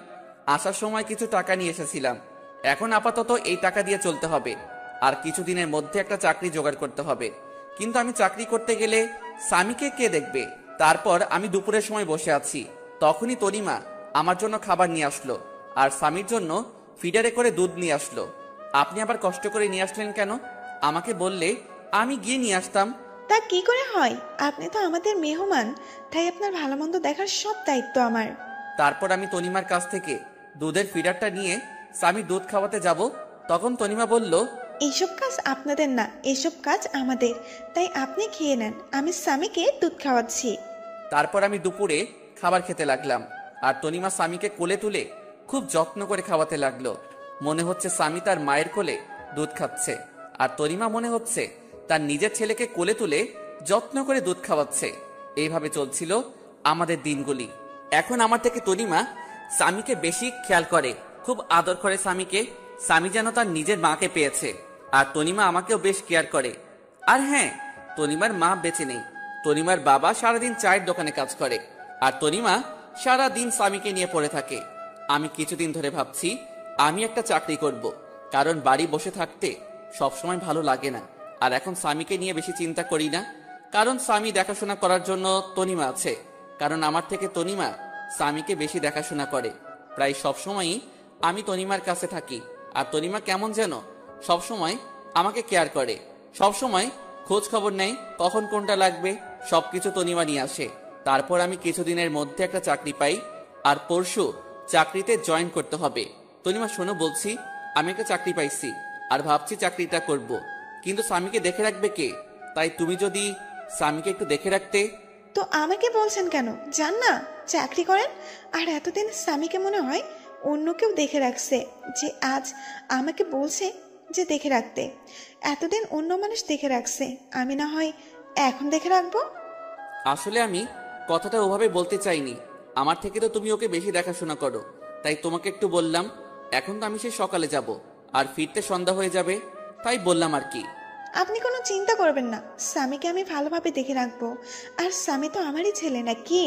আসার সময় কিছু টাকা নিয়ে এসেছিলাম, এখন আপাতত এই টাকা দিয়ে চলতে হবে, আর কিছুদিনের মধ্যে একটা চাকরি জোগাড় করতে হবে। কিন্তু আমি চাকরি করতে গেলে স্বামীকে কে দেখবে? তারপর আমি দুপুরের সময় বসে আছি, তখনই তনিমা আমার জন্য খাবার নিয়ে আসলো, আর স্বামীর জন্য ফিডারে করে দুধ নিয়ে আসলো। আপনি আবার কষ্ট করে নিয়ে আসলেন কেন? আমাকে বললে আমি গিয়ে নিয়ে আসতাম। তা কি করে হয়? আপনি তো আমাদের মেহমান, তাই আপনার ভালো মন্দ দেখার সব দায়িত্ব আমার। তারপর আমি তনিমার কাছ থেকে দুধের ফিডারটা নিয়ে স্বামী দুধ খাওয়াতে যাব, তখন তনিমা বলল, এইসব কাজ আপনাদের না, এসব কাজ আমাদের, তাই আপনি খেয়ে নেন, আমি স্বামীকে দুধ খাওয়াচ্ছি। তারপর আমি দুপুরে খাবার খেতে লাগলাম, আর তনিমা স্বামীকে কোলে তুলে খুব যত্ন করে খাওয়াতে লাগলো। মনে হচ্ছে স্বামী তার মায়ের কোলে দুধ খাচ্ছে, আর তনিমা মনে হচ্ছে তার নিজের ছেলেকে কোলে তুলে যত্ন করে দুধ খাওয়াচ্ছে। এইভাবে চলছিল আমাদের দিনগুলি। এখন আমার থেকে তনিমা স্বামীকে বেশি খেয়াল করে, খুব আদর করে স্বামীকে। স্বামী যেন তার নিজের মাকে পেয়েছে। আর তনিমা আমাকেও বেশ কেয়ার করে। আর হ্যাঁ, তনিমার মা বেঁচে নেই। তনিমার বাবা সারাদিন চায়ের দোকানে কাজ করে, আর তনিমা সারাদিন স্বামীকে নিয়ে পড়ে থাকে। আমি কিছুদিন ধরে ভাবছি আমি একটা চাকরি করব, কারণ বাড়ি বসে থাকতে সবসময় ভালো লাগে না। আর এখন স্বামীকে নিয়ে বেশি চিন্তা করি না, কারণ স্বামী দেখাশোনা করার জন্য তনিমা আছে। কারণ আমার থেকে তনিমা স্বামীকে বেশি দেখাশোনা করে। প্রায় সবসময়ই আমি তনিমার কাছে থাকি, আর তনিমা কেমন যেন সবসময় আমাকে কেয়ার করে, সবসময় খোঁজ খবর নেয়, কখন কোনটা লাগবে সবকিছু তনিমা নিয়ে আসে। তারপর আমি কিছুদিনের মধ্যে একটা চাকরি পাই, আর পরশু চাকরিতে জয়েন করতে হবে। তনিমা শোনো, বলছি আমি একটা চাকরি পাইছি, আর ভাবছি চাকরিটা করব, কিন্তু স্বামীকে দেখে রাখবে কে? তাই তুমি যদি স্বামীকে একটু দেখে রাখতে। তো আমাকে বলছেন কেন? যান না, চাকরি করেন। আর এতদিন স্বামীকে মনে হয় অন্য কেউ দেখে রাখছে, যে আজ আমাকে বলছে যে দেখে রাখতে। এতদিন অন্য মানুষ দেখে রাখছে, আমি না হয় এখন দেখে রাখবো। আসলে আমি কথাটা ওভাবে বলতে চাইনি। আমার থেকে তো তুমি ওকে বেশি দেখাশোনা করো, তাই তোমাকে একটু বললাম। এখন তো আমি সে সকালে যাব, আর ফিরতে সন্ধ্যা হয়ে যাবে, তাই বললাম আর কি। আপনি কোনো চিন্তা করবেন না, স্বামীকে আমি ভালোভাবে দেখে রাখবো। আর স্বামী তো আমারই ছেলে নাকি?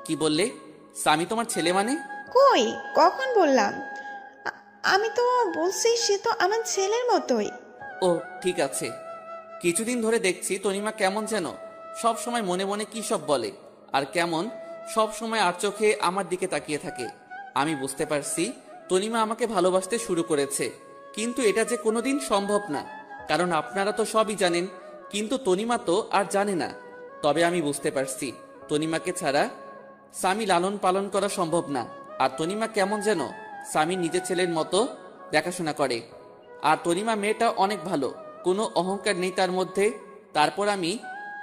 কি বললে? স্বামী তোমার ছেলে মানে? কই, কখন বললাম? আমি তো বলছি সে তো আমার ছেলের মতোই। ও ঠিক আছে। কিছুদিন ধরে দেখছি তনিমা কেমন যেন সব সময় মনে মনে কি সব বলে, আর কেমন সব সময় আর চোখে আমার দিকে তাকিয়ে থাকে। আমি বুঝতে পারছি তনিমা আমাকে ভালোবাসতে শুরু করেছে, কিন্তু এটা যে কোনোদিন সম্ভব না, কারণ আপনারা তো সবই জানেন, কিন্তু তনিমা তো আর জানে না। তবে আমি বুঝতে পারছি তনিমাকে ছাড়া স্বামী লালন পালন করা সম্ভব না। আর তনিমা কেমন যেন স্বামী নিজের ছেলের মতো দেখাশোনা করে। আর তনিমা মেয়েটা অনেক ভালো, কোনো অহংকার নেই তার মধ্যে। তারপর আমি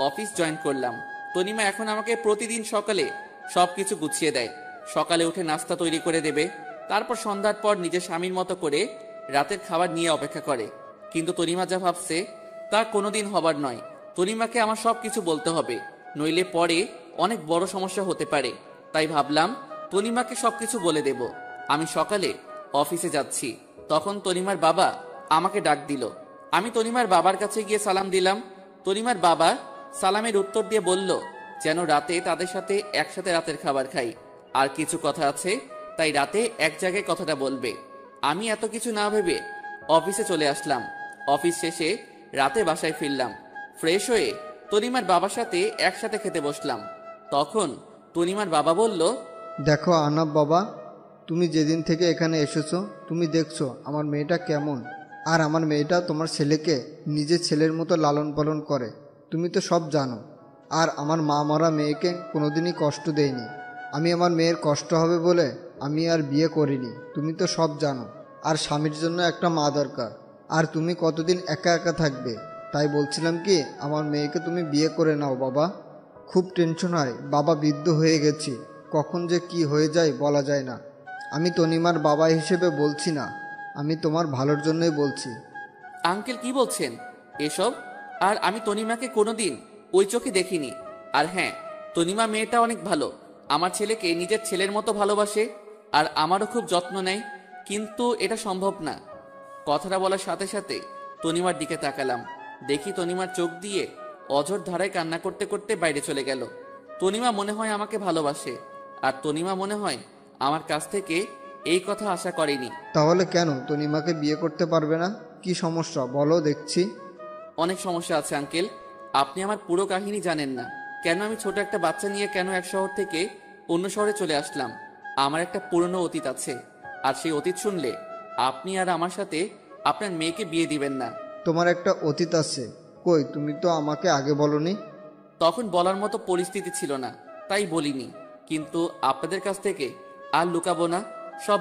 অফিস জয়েন করলাম। তনিমা এখন আমাকে প্রতিদিন সকালে সবকিছু গুছিয়ে দেয়। সকালে উঠে নাস্তা তৈরি করে দেবে, তারপর সন্ধ্যার পর নিজের স্বামীর মতো করে রাতের খাবার নিয়ে অপেক্ষা করে। কিন্তু তনিমা যা ভাবছে তা কোনোদিন হবার নয়। তনিমাকে আমার সবকিছু বলতে হবে, নইলে পরে অনেক বড় সমস্যা হতে পারে। তাই ভাবলাম তনিমাকে সবকিছু বলে দেব। আমি সকালে অফিসে যাচ্ছি, তখন তনিমার বাবা আমাকে ডাক দিল। আমি তনিমার বাবার কাছে গিয়ে সালাম দিলাম। তনিমার বাবা সালামের উত্তর দিয়ে বলল যেন রাতে তাদের সাথে একসাথে রাতের খাবার খাই, আর কিছু কথা আছে, তাই রাতে এক জায়গায় কথাটা বলবে। আমি এত কিছু না ভেবে অফিসে চলে আসলাম। অফিস শেষে রাতে বাসায় ফিরলাম। ফ্রেশ হয়ে তনিমার বাবার সাথে একসাথে খেতে বসলাম। তখন তনিমার বাবা বলল, দেখো আনাব বাবা, তুমি যেদিন থেকে এখানে এসেছো তুমি দেখছো আমার মেয়েটা কেমন। আর আমার মেয়েটা তোমার ছেলেকে নিজের ছেলের মতো লালন পালন করে, তুমি তো সব জানো। আর আমার মা মরা মেয়েকে কোনোদিনই কষ্ট দেয়নি। আমি আমার মেয়ের কষ্ট হবে বলে আমি আর বিয়ে করিনি, তুমি তো সব জানো। আর স্বামীর জন্য একটা মা দরকার, আর তুমি কতদিন একা একা থাকবে, তাই বলছিলাম কি আমার মেয়েকে তুমি বিয়ে করে নাও বাবা। খুব টেনশন হয় বাবা, বৃদ্ধ হয়ে গেছি, কখন যে কি হয়ে যায় বলা যায় না। আমি তনিমার বাবা হিসেবে বলছি না, আমি তোমার ভালোর জন্যই বলছি। আঙ্কেল কি বলছেন এসব? আর আমি তনিমাকে কোনোদিন ওই চোখে দেখিনি। আর হ্যাঁ, তনিমা মেয়েটা অনেক ভালো, আমার ছেলেকে নিজের ছেলের মতো ভালোবাসে, আর আমারও খুব যত্ন নেয়। কিন্তু এটা সম্ভব না। কথাটা বলার সাথে সাথে তনিমার দিকে তাকালাম, দেখি তনিমার চোখ দিয়ে অঝোর ধারায় কান্না করতে করতে বাইরে চলে গেল। তনিমা মনে হয় আমাকে ভালোবাসে, আর তনিমা মনে হয় আমার কাছ থেকে এই কথা আশা করেনি। তাহলে কেন তনিমাকে বিয়ে করতে পারবে না? কি সমস্যা বলো দেখছি। অনেক সমস্যা আছে আঙ্কেল, আপনি আমার পুরো কাহিনী জানেন না। কেন আমি ছোট একটা বাচ্চা নিয়ে কেন এক শহর থেকে অন্য শহরে চলে আসলাম। আমার একটা পুরনো অতীত আছে, আর সেই অতীত শুনলে আপনি আর আমার সাথে আপনার মেয়েকে বিয়ে দিবেন না। তোমার একটা অতীত আছে, কই তুমি তো আমাকে আগে বলনি। তখন বলার মতো পরিস্থিতি ছিল না, তাই বলিনি। কিন্তু আপনাদের কাছ থেকে আর লুকাবো না, সব